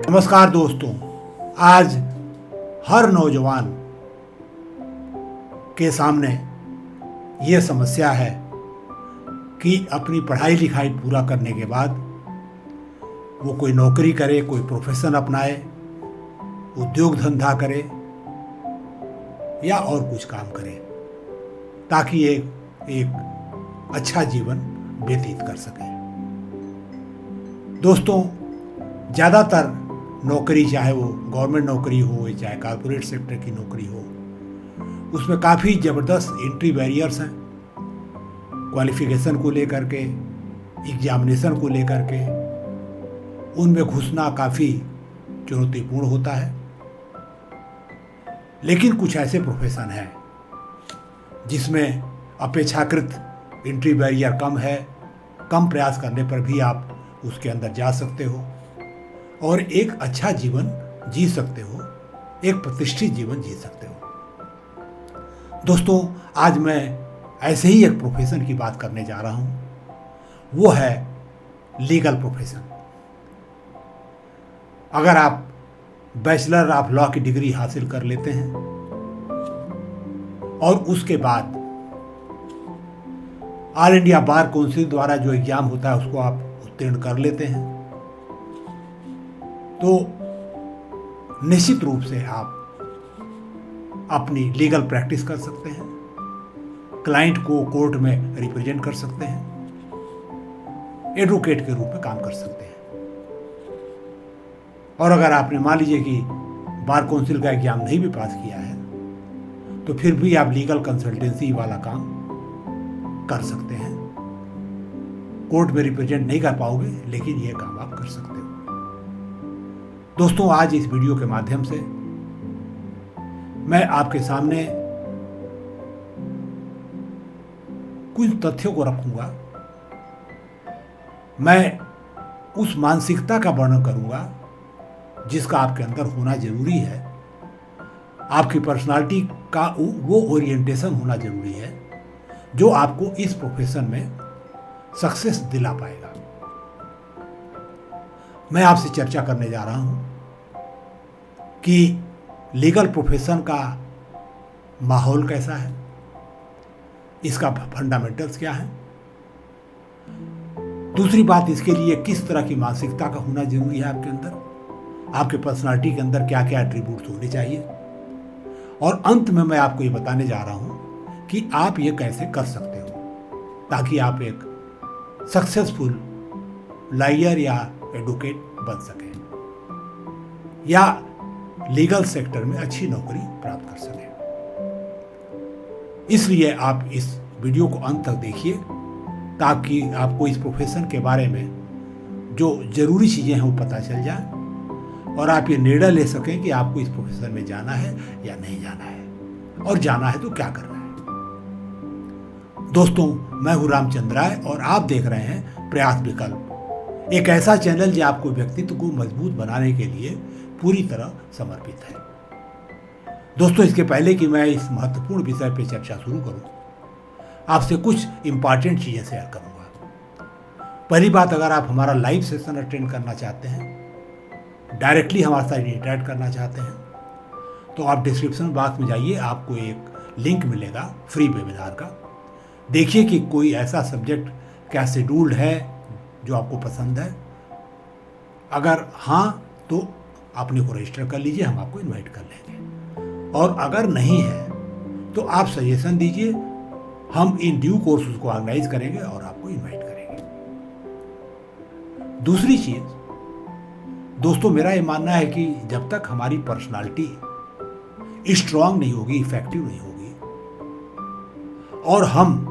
नमस्कार दोस्तों, आज हर नौजवान के सामने ये समस्या है कि अपनी पढ़ाई लिखाई पूरा करने के बाद वो कोई नौकरी करे, कोई प्रोफेशन अपनाए, उद्योग धंधा करे या और कुछ काम करे ताकि एक अच्छा जीवन व्यतीत कर सके। दोस्तों, ज़्यादातर नौकरी, चाहे वो गवर्नमेंट नौकरी हो चाहे कॉर्पोरेट सेक्टर की नौकरी हो, उसमें काफ़ी ज़बरदस्त एंट्री बैरियर्स हैं। क्वालिफिकेशन को लेकर के, एग्जामिनेशन को लेकर के उनमें घुसना काफ़ी चुनौतीपूर्ण होता है। लेकिन कुछ ऐसे प्रोफेशन हैं जिसमें अपेक्षाकृत एंट्री बैरियर कम है, कम प्रयास करने पर भी आप उसके अंदर जा सकते हो और एक अच्छा जीवन जी सकते हो, एक प्रतिष्ठित जीवन जी सकते हो। दोस्तों, आज मैं ऐसे ही एक प्रोफेशन की बात करने जा रहा हूँ, वो है लीगल प्रोफेशन। अगर आप बैचलर ऑफ लॉ की डिग्री हासिल कर लेते हैं और उसके बाद ऑल इंडिया बार काउंसिल द्वारा जो एग्जाम होता है उसको आप उत्तीर्ण कर लेते हैं, तो निश्चित रूप से आप अपनी लीगल प्रैक्टिस कर सकते हैं, क्लाइंट को कोर्ट में रिप्रेजेंट कर सकते हैं, एडवोकेट के रूप में काम कर सकते हैं। और अगर आपने मान लीजिए कि बार काउंसिल का एग्जाम नहीं भी पास किया है तो फिर भी आप लीगल कंसल्टेंसी वाला काम कर सकते हैं। कोर्ट में रिप्रेजेंट नहीं कर पाओगे, लेकिन यह काम आप कर सकते हो। दोस्तों, आज इस वीडियो के माध्यम से मैं आपके सामने कुछ तथ्यों को रखूंगा। मैं उस मानसिकता का वर्णन करूंगा जिसका आपके अंदर होना जरूरी है। आपकी पर्सनालिटी का वो ओरिएंटेशन होना जरूरी है जो आपको इस प्रोफेशन में सक्सेस दिला पाएगा। मैं आपसे चर्चा करने जा रहा हूं कि लीगल प्रोफेशन का माहौल कैसा है, इसका फंडामेंटल्स क्या है। दूसरी बात, इसके लिए किस तरह की मानसिकता का होना जरूरी है आपके अंदर, आपके पर्सनालिटी के अंदर क्या क्या एट्रीब्यूट्स होने चाहिए। और अंत में मैं आपको ये बताने जा रहा हूं कि आप ये कैसे कर सकते हो ताकि आप एक सक्सेसफुल लॉयर या एडवोकेट बन सकें या लीगल सेक्टर में अच्छी नौकरी प्राप्त कर सकें। इसलिए आप इस वीडियो को अंत तक देखिए ताकि आपको इस प्रोफेशन के बारे में जो जरूरी चीज़ें हैं वो पता चल जाए और आप ये निर्णय ले सकें कि आपको इस प्रोफेशन में जाना है या नहीं जाना है, और जाना है तो क्या करना है। दोस्तों, मैं हूं रामचंद्र राय और आप देख रहे हैं प्रयास विकल्प, एक ऐसा चैनल जो आपको व्यक्तित्व को मजबूत बनाने के लिए पूरी तरह समर्पित है। दोस्तों, इसके पहले कि मैं इस महत्वपूर्ण विषय पर चर्चा शुरू करूं, आपसे कुछ इंपॉर्टेंट चीजें शेयर करूंगा। पहली बात, अगर आप हमारा लाइव सेशन अटेंड करना चाहते हैं, डायरेक्टली हमारे साथ इंटरेक्ट करना चाहते हैं, तो आप डिस्क्रिप्शन बॉक्स में जाइए, आपको एक लिंक मिलेगा फ्री वेबिनार का। देखिए कि कोई ऐसा सब्जेक्ट क्या शेड्यूल्ड है जो आपको पसंद है। अगर हाँ तो अपने को रजिस्टर कर लीजिए, हम आपको इनवाइट कर लेंगे। और अगर नहीं है तो आप सजेशन दीजिए, हम इन ड्यू कोर्स उसको ऑर्गेनाइज करेंगे और आपको इनवाइट करेंगे। दूसरी चीज दोस्तों, मेरा ये मानना है कि जब तक हमारी पर्सनालिटी स्ट्रांग नहीं होगी, इफेक्टिव नहीं होगी और हम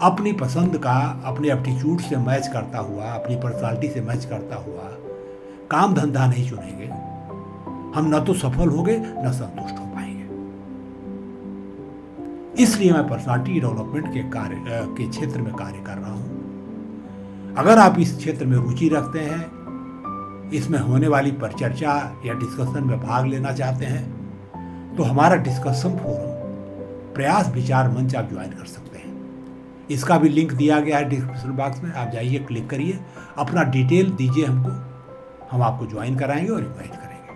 अपनी पसंद का अपने एप्टीट्यूड से मैच करता हुआ, अपनी पर्सनालिटी से मैच करता हुआ काम धंधा नहीं चुनेंगे, हम न तो सफल होंगे न संतुष्ट हो पाएंगे। इसलिए मैं पर्सनालिटी डेवलपमेंट के क्षेत्र में कार्य कर रहा हूं। अगर आप इस क्षेत्र में रुचि रखते हैं, इसमें होने वाली परिचर्चा या डिस्कशन में भाग लेना चाहते हैं, तो हमारा डिस्कशन फोरम प्रयास विचार मंच आप ज्वाइन कर सकते हैं। इसका भी लिंक दिया गया है डिस्क्रिप्शन बॉक्स में, आप जाइए, क्लिक करिए, अपना डिटेल दीजिए हमको हम आपको ज्वाइन कराएंगे और इनवाइट करेंगे।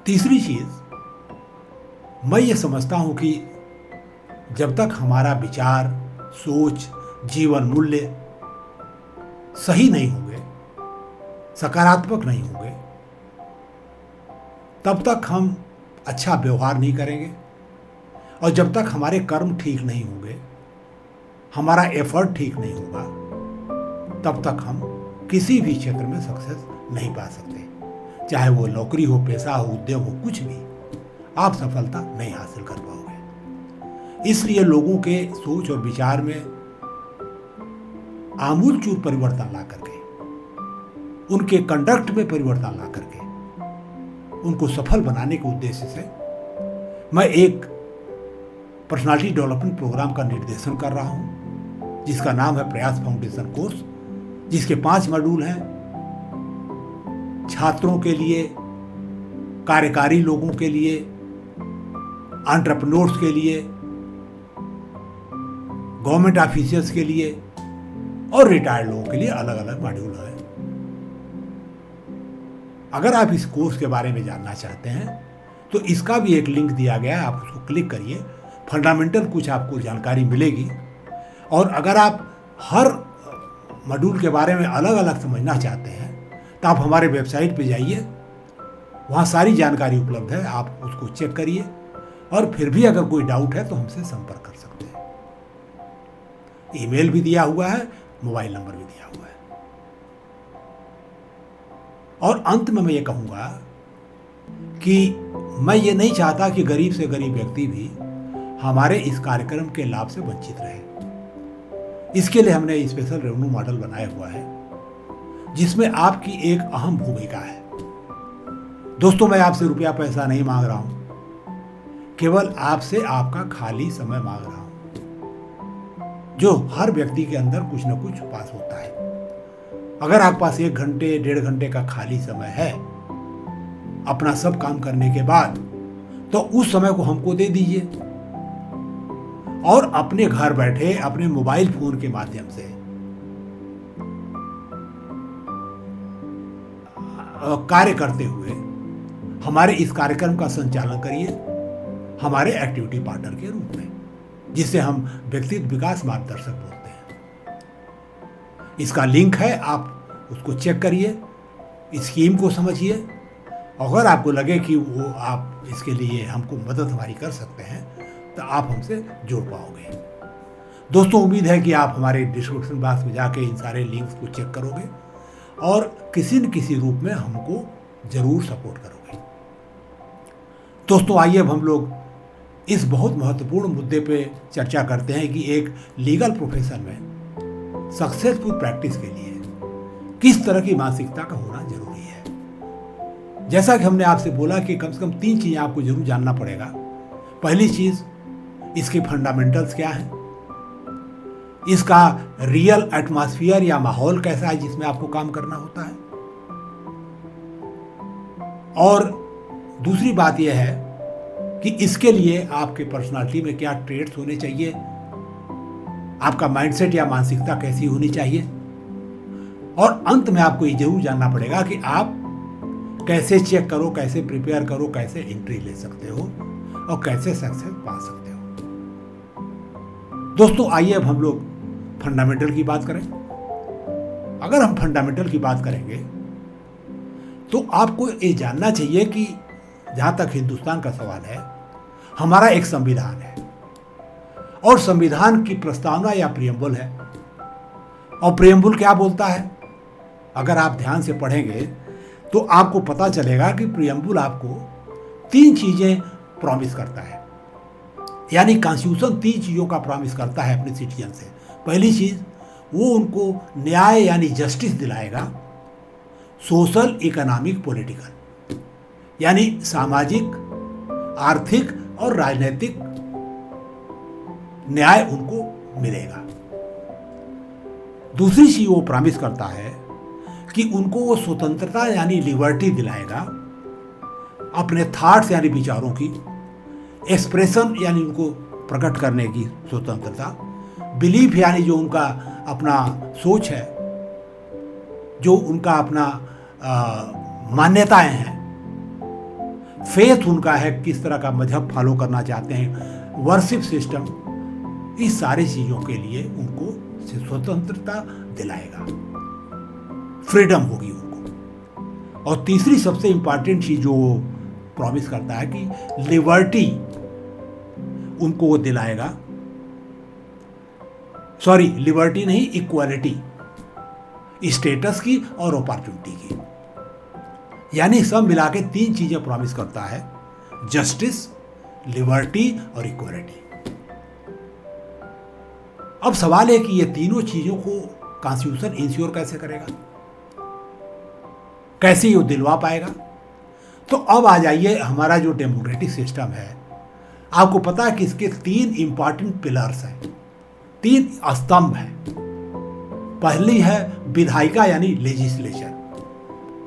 तीसरी चीज, मैं ये समझता हूं कि जब तक हमारा विचार, सोच, जीवन मूल्य सही नहीं होंगे, सकारात्मक नहीं होंगे, तब तक हम अच्छा व्यवहार नहीं करेंगे। और जब तक हमारे कर्म ठीक नहीं होंगे, हमारा एफर्ट ठीक नहीं होगा, तब तक हम किसी भी क्षेत्र में सक्सेस नहीं पा सकते। चाहे वो नौकरी हो, पैसा हो, उद्योग हो, कुछ भी, आप सफलता नहीं हासिल कर पाओगे। इसलिए लोगों के सोच और विचार में आमूलचूल परिवर्तन ला करके, उनके कंडक्ट में परिवर्तन ला करके, उनको सफल बनाने के उद्देश्य से मैं एक पर्सनालिटी डेवलपमेंट प्रोग्राम का निर्देशन कर रहा हूं, जिसका नाम है प्रयास फाउंडेशन कोर्स, जिसके 5 मॉड्यूल हैं। छात्रों के लिए, कार्यकारी लोगों के लिए, एंटरप्रेन्योर्स के लिए, गवर्नमेंट ऑफिसर्स के लिए और रिटायर्ड लोगों के लिए अलग अलग मॉड्यूल है। अगर आप इस कोर्स के बारे में जानना चाहते हैं तो इसका भी एक लिंक दिया गया है, आप उसको क्लिक करिए। फंडामेंटल कुछ आपको जानकारी मिलेगी। और अगर आप हर मॉड्यूल के बारे में अलग अलग समझना चाहते हैं तो आप हमारे वेबसाइट पे जाइए, वहाँ सारी जानकारी उपलब्ध है, आप उसको चेक करिए। और फिर भी अगर कोई डाउट है तो हमसे संपर्क कर सकते हैं। ईमेल भी दिया हुआ है, मोबाइल नंबर भी दिया हुआ है। और अंत में मैं ये कहूँगा कि मैं ये नहीं चाहता कि गरीब से गरीब व्यक्ति भी हमारे इस कार्यक्रम के लाभ से वंचित रहे। इसके लिए हमने स्पेशल रेवेन्यू मॉडल बनाया हुआ है, जिसमें आपकी एक अहम भूमिका है। दोस्तों, मैं आपसे रुपया पैसा नहीं मांग रहा हूं, केवल आपसे आपका खाली समय मांग रहा हूं, जो हर व्यक्ति के अंदर कुछ न कुछ पास होता है। अगर आपके पास 1 घंटे 1.5 घंटे का खाली समय है अपना सब काम करने के बाद, तो उस समय को हमको दे दीजिए और अपने घर बैठे अपने मोबाइल फोन के माध्यम से कार्य करते हुए हमारे इस कार्यक्रम का संचालन करिए हमारे एक्टिविटी पार्टनर के रूप में, जिसे हम व्यक्तित्व विकास मार्गदर्शक बोलते हैं। इसका लिंक है, आप उसको चेक करिए, स्कीम को समझिए। अगर आपको लगे कि वो आप इसके लिए हमको मदद हमारी कर सकते हैं तो आप हमसे जुड़ पाओगे। दोस्तों, उम्मीद है कि आप हमारे डिस्क्रिप्शन बॉक्स में जाके इन सारे लिंक्स को चेक करोगे और किसी न किसी रूप में हमको जरूर सपोर्ट करोगे। दोस्तों, आइए अब हम लोग इस बहुत महत्वपूर्ण मुद्दे पे चर्चा करते हैं कि एक लीगल प्रोफेशन में सक्सेसफुल प्रैक्टिस के लिए किस तरह की मानसिकता का होना जरूरी है। जैसा कि हमने आपसे बोला कि कम से कम 3 चीजें आपको जरूर जानना पड़ेगा। पहली चीज, इसके फंडामेंटल्स क्या हैं, इसका रियल एटमॉस्फेयर या माहौल कैसा है जिसमें आपको काम करना होता है, और दूसरी बात यह है कि इसके लिए आपके पर्सनालिटी में क्या ट्रेड्स होने चाहिए, आपका माइंडसेट या मानसिकता कैसी होनी चाहिए, और अंत में आपको ये जरूर जानना पड़ेगा कि आप कैसे चेक करो, कैसे प्रिपेयर करो, कैसे एंट्री ले सकते हो और कैसे सक्सेस पा सकते हो। दोस्तों, आइए अब हम लोग फंडामेंटल की बात करें। अगर हम फंडामेंटल की बात करेंगे तो आपको ये जानना चाहिए कि जहां तक हिंदुस्तान का सवाल है, हमारा एक संविधान है और संविधान की प्रस्तावना या प्रियम्बल है। और प्रियम्बल क्या बोलता है, अगर आप ध्यान से पढ़ेंगे तो आपको पता चलेगा कि प्रियम्बल आपको 3 चीजें प्रॉमिस करता है, यानी कॉन्स्टिट्यूशन 3 चीजों का प्रॉमिस करता है अपने सिटीजन से। पहली चीज, वो उनको न्याय यानी जस्टिस दिलाएगा, सोशल, इकोनॉमिक, पॉलिटिकल, यानी सामाजिक, आर्थिक और राजनीतिक न्याय उनको मिलेगा। दूसरी चीज वो प्रॉमिस करता है कि उनको वो स्वतंत्रता यानी लिबर्टी दिलाएगा, अपने थॉट्स यानी विचारों की, एक्सप्रेशन यानी उनको प्रकट करने की स्वतंत्रता, बिलीफ यानी जो उनका अपना सोच है जो उनका अपना मान्यताएं हैं, फेथ उनका है, किस तरह का मजहब फॉलो करना चाहते हैं, वर्शिप सिस्टम, इस सारी चीज़ों के लिए उनको स्वतंत्रता दिलाएगा, फ्रीडम होगी उनको। और तीसरी सबसे इंपॉर्टेंट चीज़ जो प्रॉमिस करता है कि लिबर्टी उनको वो दिलाएगा, सॉरी लिबर्टी नहीं, इक्वालिटी, स्टेटस की और अपॉर्चुनिटी की, यानी सब मिला के 3 चीजें प्रॉमिस करता है, जस्टिस, लिबर्टी और इक्वालिटी। अब सवाल है कि ये तीनों चीजों को कॉन्स्टिट्यूशन इंश्योर कैसे करेगा, कैसे ये दिलवा पाएगा। तो अब आ जाइए, हमारा जो डेमोक्रेटिक सिस्टम है, आपको पता है कि इसके 3 इंपॉर्टेंट पिलर्स हैं, 3 स्तंभ हैं। पहली है विधायिका यानी लेजिस्लेचर,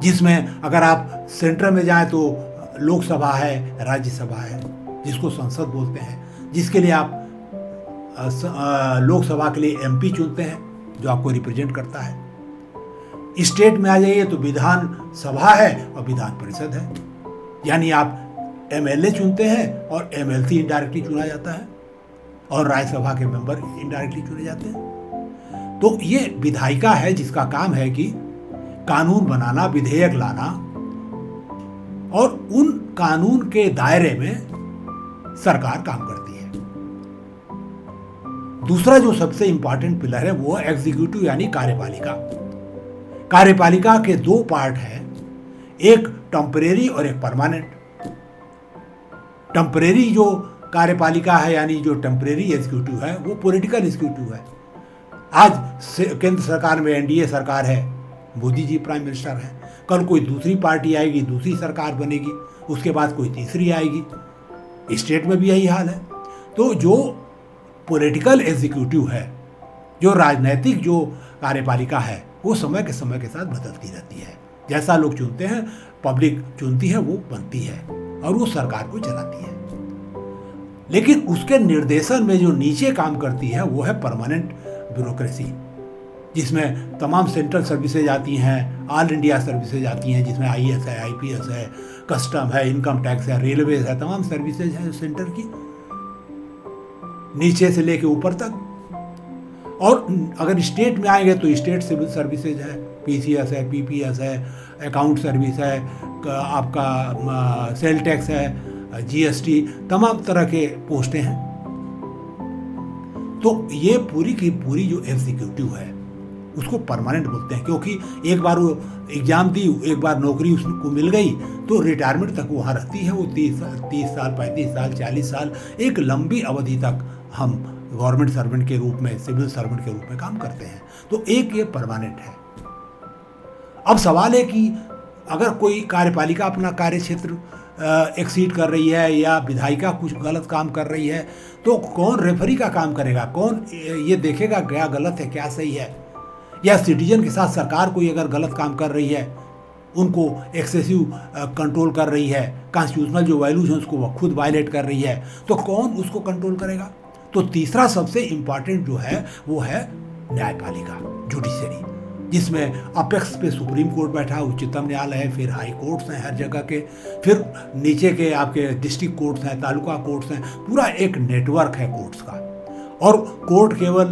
जिसमें अगर आप सेंटर में जाएं तो लोकसभा है, राज्यसभा है, जिसको संसद बोलते हैं, जिसके लिए आप लोकसभा के लिए एमपी चुनते हैं जो आपको रिप्रेजेंट करता है। स्टेट में आ जाइए तो विधान सभा है और विधान परिषद है, यानी आप एमएलए चुनते हैं और एमएलसी इनडायरेक्टली चुना जाता है और राज्यसभा के मेंबर इनडायरेक्टली चुने जाते हैं। तो ये विधायिका है जिसका काम है कि कानून बनाना, विधेयक लाना और उन कानून के दायरे में सरकार काम करती है। दूसरा जो सबसे इंपॉर्टेंट पिलर है वो एग्जीक्यूटिव यानी कार्यपालिका। कार्यपालिका के 2 पार्ट हैं, एक टेम्परेरी और एक परमानेंट। टेम्परेरी जो कार्यपालिका है यानी जो टेम्परेरी एग्जीक्यूटिव है वो पॉलिटिकल एग्जीक्यूटिव है। आज केंद्र सरकार में एनडीए सरकार है, मोदी जी प्राइम मिनिस्टर हैं, कल कोई दूसरी पार्टी आएगी, दूसरी सरकार बनेगी, उसके बाद कोई तीसरी आएगी। स्टेट में भी यही हाल है। तो जो पॉलिटिकल एग्जीक्यूटिव है, जो राजनीतिक जो कार्यपालिका है, वो समय के साथ बदलती रहती है। जैसा लोग चुनते हैं, पब्लिक चुनती है, वो बनती है और वो सरकार को चलाती है। लेकिन उसके निर्देशन में जो नीचे काम करती है वो है परमानेंट ब्यूरोक्रेसी, जिसमें तमाम सेंट्रल सर्विसेज आती हैं, ऑल इंडिया सर्विसेज आती हैं, जिसमें आईएएस है, आईपीएस है, कस्टम है, इनकम टैक्स है, रेलवेज है, तमाम सर्विसेज हैं सेंटर की, नीचे से लेके ऊपर तक। और अगर स्टेट में आएंगे तो स्टेट सिविल सर्विसेज है, पीसीएस है, पीपीएस है, अकाउंट सर्विस है, आपका सेल टैक्स है, जीएसटी, तमाम तरह के पोस्टें हैं। तो ये पूरी की पूरी जो एग्जीक्यूटिव है उसको परमानेंट बोलते हैं, क्योंकि एक बार वो एग्जाम दी, एक बार नौकरी उसको मिल गई तो रिटायरमेंट तक वहाँ रहती है। वो 30 साल, 35 साल, 40 साल, एक लंबी अवधि तक हम गवर्नमेंट सर्वेंट के रूप में, सिविल सर्वेंट के रूप में काम करते हैं। तो एक ये परमानेंट है। अब सवाल है कि अगर कोई कार्यपालिका अपना कार्य क्षेत्र एक्सीड कर रही है या विधायिका कुछ गलत काम कर रही है, तो कौन रेफरी का काम करेगा, कौन ये देखेगा क्या गलत है क्या सही है। या सिटीजन के साथ सरकार कोई अगर गलत काम कर रही है, उनको एक्सेसिव कंट्रोल कर रही है, कॉन्स्टिट्यूशनल जो वैल्यूज हैं उसको वह खुद वायलेट कर रही है, तो कौन उसको कंट्रोल करेगा। तो तीसरा सबसे इम्पॉर्टेंट जो है वो है न्यायपालिका, जुडिशरी, जिसमें अपेक्स पे सुप्रीम कोर्ट बैठा, उच्चतम न्यायालय है, फिर हाई कोर्ट्स हैं हर जगह के, फिर नीचे के आपके डिस्ट्रिक्ट कोर्ट्स हैं, तालुका कोर्ट्स हैं, पूरा एक नेटवर्क है कोर्ट्स का। और कोर्ट केवल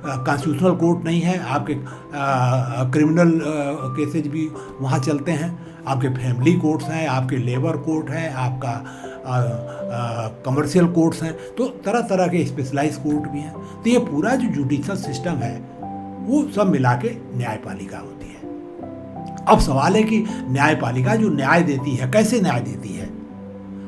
कॉन्स्टिट्यूशनल कोर्ट नहीं है, आपके क्रिमिनल केसेज भी वहाँ चलते हैं, आपके फैमिली कोर्ट्स हैं, आपके लेबर कोर्ट है, आपका कमर्शियल कोर्ट्स हैं, तो तरह तरह के स्पेशलाइज कोर्ट भी हैं। तो ये पूरा जो जुडिशल सिस्टम है वो सब मिला के न्यायपालिका होती है। अब सवाल है कि न्यायपालिका जो न्याय देती है कैसे न्याय देती है।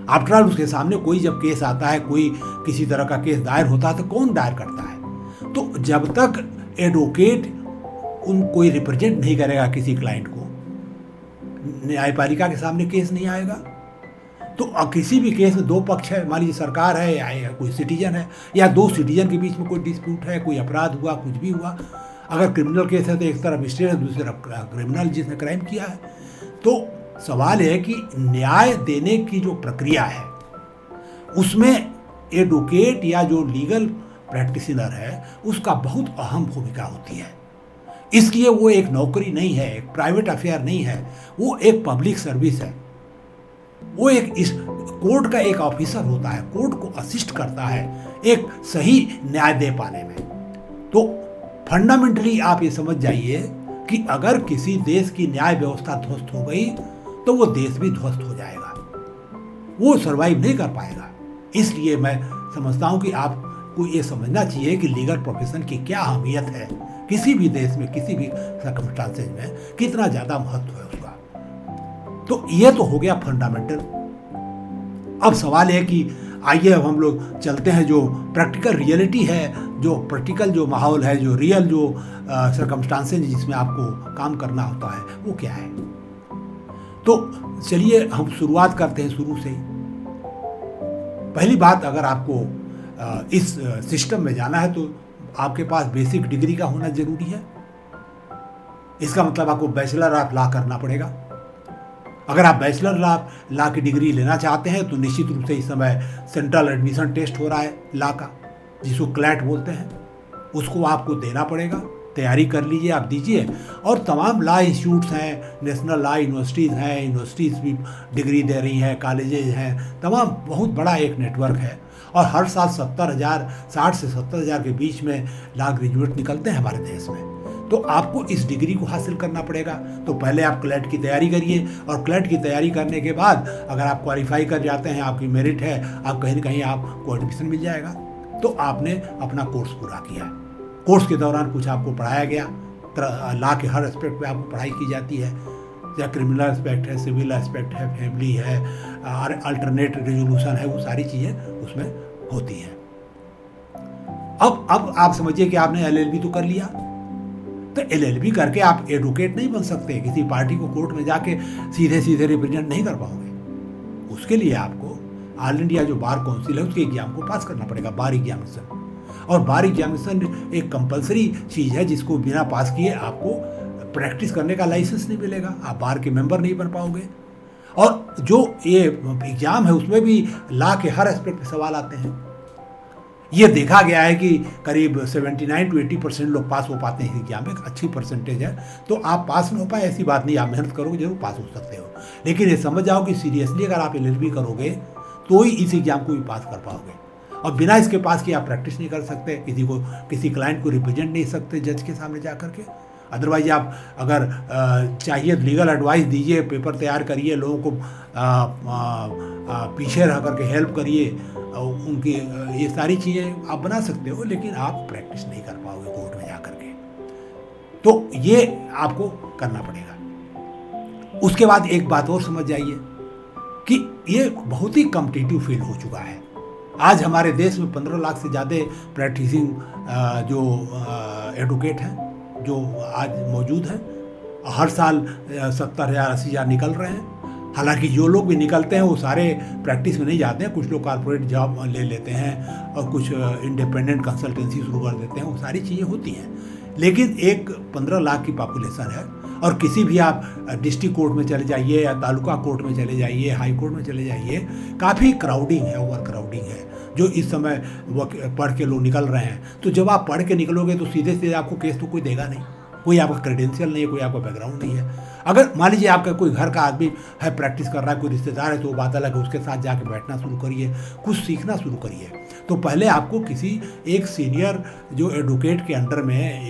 आफ्टर ऑल उसके सामने कोई जब केस आता है, कोई किसी तरह का केस दायर होता है, तो कौन दायर करता है। तो जब तक एडवोकेट कोई रिप्रेजेंट नहीं करेगा किसी क्लाइंट को, न्यायपालिका के सामने केस नहीं आएगा। तो किसी भी केस में 2 पक्ष है, मान लीजिए सरकार है या कोई सिटीजन है, या 2 सिटीजन के बीच में कोई डिस्प्यूट है, कोई अपराध हुआ, कुछ भी हुआ। अगर क्रिमिनल केस है तो एक तरफ स्टेट है, दूसरी तरफ क्रिमिनल जिसने क्राइम किया है। तो सवाल है कि न्याय देने की जो प्रक्रिया है उसमें एडवोकेट या जो लीगल प्रैक्टिशनर है उसका बहुत अहम भूमिका होती है। इसलिए वो एक नौकरी नहीं है, एक प्राइवेट अफेयर नहीं है, वो एक पब्लिक सर्विस है। वो एक इस कोर्ट का एक ऑफिसर होता है, कोर्ट को असिस्ट करता है एक सही न्याय दे पाने में। तो फंडामेंटली आप ये समझ जाइए कि अगर किसी देश की न्याय व्यवस्था ध्वस्त हो गई तो वो देश भी ध्वस्त हो जाएगा, वो सर्वाइव नहीं कर पाएगा। इसलिए मैं समझता हूँ कि आपको ये समझना चाहिए कि लीगल प्रोफेशन की क्या अहमियत है, किसी भी देश में किसी भी सर्कमस्टांसेस में कितना ज़्यादा महत्व है उसका। तो ये तो हो गया फंडामेंटल। अब सवाल है कि आइए अब हम लोग चलते हैं जो प्रैक्टिकल रियलिटी है, जो प्रैक्टिकल जो माहौल है, जो रियल जो सर्कमस्टांसेस जिसमें आपको काम करना होता है वो क्या है। तो चलिए हम शुरुआत करते हैं शुरू से ही। पहली बात, अगर आपको इस सिस्टम में जाना है तो आपके पास बेसिक डिग्री का होना जरूरी है। इसका मतलब आपको बैचलर ऑफ लॉ करना पड़ेगा। अगर आप बैचलर लॉ की डिग्री लेना चाहते हैं तो निश्चित रूप से इस समय सेंट्रल एडमिशन टेस्ट हो रहा है लॉ का, जिसको क्लैट बोलते हैं, उसको आपको देना पड़ेगा। तैयारी कर लीजिए, आप दीजिए। और तमाम लॉ इंस्टीट्यूट्स हैं, नेशनल लॉ यूनिवर्सिटीज़ हैं, यूनिवर्सिटीज़ भी डिग्री दे रही हैं, कॉलेजेज हैं, तमाम बहुत बड़ा एक नेटवर्क है। और हर साल 60 से 70,000 के बीच में लॉ ग्रेजुएट निकलते हैं हमारे देश में। तो आपको इस डिग्री को हासिल करना पड़ेगा। तो पहले आप क्लैट की तैयारी करिए, और क्लैट की तैयारी करने के बाद अगर आप क्वालिफाई कर जाते हैं, आपकी मेरिट है, आप कहीं ना कहीं आपको एडमिशन मिल जाएगा। तो आपने अपना कोर्स पूरा किया। कोर्स के दौरान कुछ आपको पढ़ाया गया, लॉ के हर एस्पेक्ट पे आपको पढ़ाई की जाती है, या क्रिमिनल एस्पेक्ट है, सिविल एस्पेक्ट है, फैमिली है, अल्टरनेट रेजोल्यूशन है, वो सारी चीज़ें उसमें होती हैं। अब आप समझिए कि आपने LLB तो कर लिया, तो LLB करके आप एडवोकेट नहीं बन सकते, किसी पार्टी को कोर्ट में जाके सीधे सीधे रिप्रेजेंट नहीं कर पाओगे। उसके लिए आपको ऑल इंडिया जो बार काउंसिल है उसके एग्जाम को पास करना पड़ेगा, बार एग्जामिनेशन। और बार एग्जामिनेशन एक कंपलसरी चीज़ है जिसको बिना पास किए आपको प्रैक्टिस करने का लाइसेंस नहीं मिलेगा, आप बार के मेंबर नहीं बन पाओगे। और जो ये एग्ज़ाम है उसमें भी लॉ के हर एस्पेक्ट पे सवाल आते हैं। ये देखा गया है कि करीब 79 to 80% लोग पास हो पाते हैं इस एग्जाम में, एक अच्छी परसेंटेज है। तो आप पास नहीं हो पाए ऐसी बात नहीं, आप मेहनत करोगे जरूर पास हो सकते हो। लेकिन ये समझ जाओ कि सीरियसली अगर आप LLB करोगे तो ही इस एग्जाम को भी पास कर पाओगे। और बिना इसके पास किए आप प्रैक्टिस नहीं कर सकते, किसी क्लाइंट को रिप्रेजेंट नहीं सकते जज के सामने जा करके। अदरवाइज आप अगर चाहिए लीगल एडवाइस दीजिए, पेपर तैयार करिए, लोगों को पीछे रह करके हेल्प करिए, उनकी ये सारी चीज़ें आप बना सकते हो, लेकिन आप प्रैक्टिस नहीं कर पाओगे कोर्ट में जा करके। तो ये आपको करना पड़ेगा। उसके बाद एक बात और समझ जाइए कि ये बहुत ही कॉम्पिटिटिव फील्ड हो चुका है। आज हमारे देश में 15 लाख से ज़्यादा प्रैक्टिसिंग जो एडवोकेट हैं जो आज मौजूद हैं। हर साल 70,000 80,000 निकल रहे हैं। हालांकि जो लोग भी निकलते हैं वो सारे प्रैक्टिस में नहीं जाते हैं, कुछ लोग कॉर्पोरेट जॉब ले लेते हैं और कुछ इंडिपेंडेंट कंसल्टेंसी शुरू कर देते हैं, वो सारी चीज़ें होती हैं। लेकिन एक 15 लाख की पॉपुलेशन है, और किसी भी आप डिस्ट्रिक्ट कोर्ट में चले जाइए या तालुका कोर्ट में चले जाइए, हाई कोर्ट में चले जाइए, काफ़ी क्राउडिंग है, ओवर क्राउडिंग है जो इस समय पढ़ के लोग निकल रहे हैं। तो जब आप पढ़ के निकलोगे तो सीधे सीधे आपको केस तो कोई देगा नहीं, कोई आपका क्रेडेंशियल नहीं है, कोई आपका बैकग्राउंड नहीं है। अगर मान लीजिए आपका कोई घर का आदमी है, प्रैक्टिस कर रहा है, कोई रिश्तेदार है, तो वो बात अलग है, उसके साथ जाके बैठना शुरू करिए, कुछ सीखना शुरू करिए। तो पहले आपको किसी एक सीनियर जो एडवोकेट के अंडर में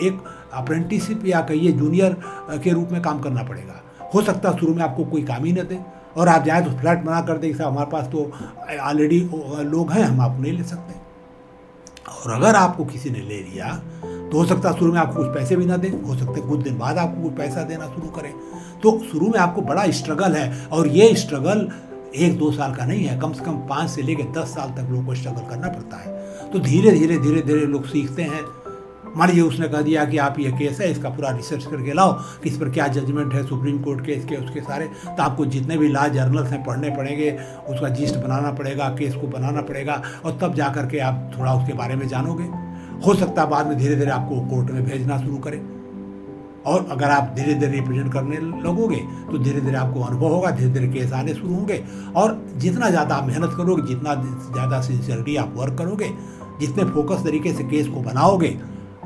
एक अप्रेंटिसशिप या कहिए जूनियर के रूप में काम करना पड़ेगा। हो सकता है शुरू में आपको कोई काम ही न दे और आप जाए तो फ्लैट बना कर दें कि साहब हमारे पास तो ऑलरेडी लोग हैं, हम आपको नहीं ले सकते। और अगर आपको किसी ने ले लिया तो हो सकता है शुरू में आपको कुछ पैसे भी ना दें, हो सकता है कुछ दिन बाद आपको कुछ पैसा देना शुरू करें। तो शुरू में आपको बड़ा स्ट्रगल है, और ये स्ट्रगल 1-2 साल का नहीं है, कम से कम 5 से लेकर 10 साल तक लोगों को स्ट्रगल करना पड़ता है। तो धीरे धीरे लोग सीखते हैं। मान लीजिए उसने कह दिया कि आप ये केस है, इसका पूरा रिसर्च करके लाओ कि इस पर क्या जजमेंट है सुप्रीम कोर्ट के, इसके उसके सारे, तो आपको जितने भी लॉ जर्नल्स हैं पढ़ने पड़ेंगे, उसका जिस्ट बनाना पड़ेगा, केस को बनाना पड़ेगा, और तब जा करके आप थोड़ा उसके बारे में जानोगे। हो सकता है बाद में धीरे धीरे आपको कोर्ट में भेजना शुरू करें, और अगर आप धीरे धीरे रिप्रेजेंट करने लगोगे तो धीरे धीरे आपको अनुभव होगा, धीरे धीरे केस आने शुरू होंगे। और जितना ज़्यादा आप मेहनत करोगे, जितना ज़्यादा सिंसियरिटी आप वर्क करोगे, जितने फोकस तरीके से केस को बनाओगे,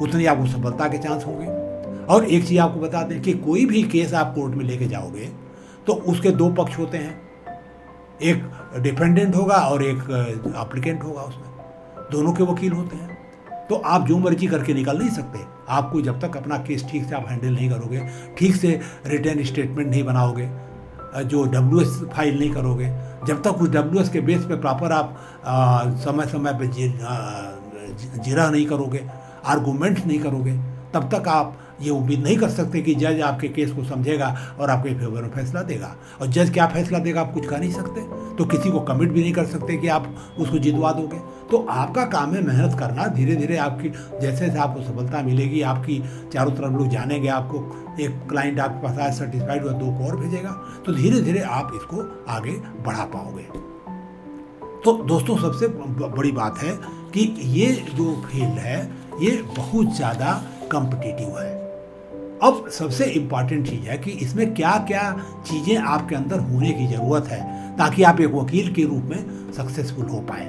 उतनी आपको सफलता के चांस होंगे। और एक चीज़ आपको बता दें कि कोई भी केस आप कोर्ट में लेके जाओगे तो उसके दो पक्ष होते हैं, एक डिफेंडेंट होगा और एक एप्लीकेंट होगा, उसमें दोनों के वकील होते हैं। तो आप जो मर्जी करके निकल नहीं सकते। आपको जब तक अपना केस ठीक से आप हैंडल नहीं करोगे, ठीक से रिटर्न स्टेटमेंट नहीं बनाओगे, जो WS फाइल नहीं करोगे, जब तक उस WS के बेस पे प्रॉपर आप समय समय पे जिरह नहीं करोगे, आर्गूमेंट्स नहीं करोगे, तब तक आप ये उम्मीद नहीं कर सकते कि जज आपके केस को समझेगा और आपके फेवर में फैसला देगा। और जज क्या फैसला देगा आप कुछ कह नहीं सकते, तो किसी को कमिट भी नहीं कर सकते कि आप उसको जितवा दोगे। तो आपका काम है मेहनत करना। धीरे धीरे आपकी जैसे जैसे आपको सफलता मिलेगी, आपकी चारों तरफ लोग जानेंगे, आपको एक क्लाइंट आपके पास आया सेटिस्फाइड हुआ, 2 को और भेजेगा, तो धीरे धीरे आप इसको आगे बढ़ा पाओगे। तो दोस्तों सबसे बड़ी बात है कि ये जो फील्ड है ये बहुत ज़्यादा कॉम्पिटिटिव है। अब सबसे इम्पॉर्टेंट चीज़ है कि इसमें क्या क्या चीज़ें आपके अंदर होने की ज़रूरत है ताकि आप एक वकील के रूप में सक्सेसफुल हो पाएँ।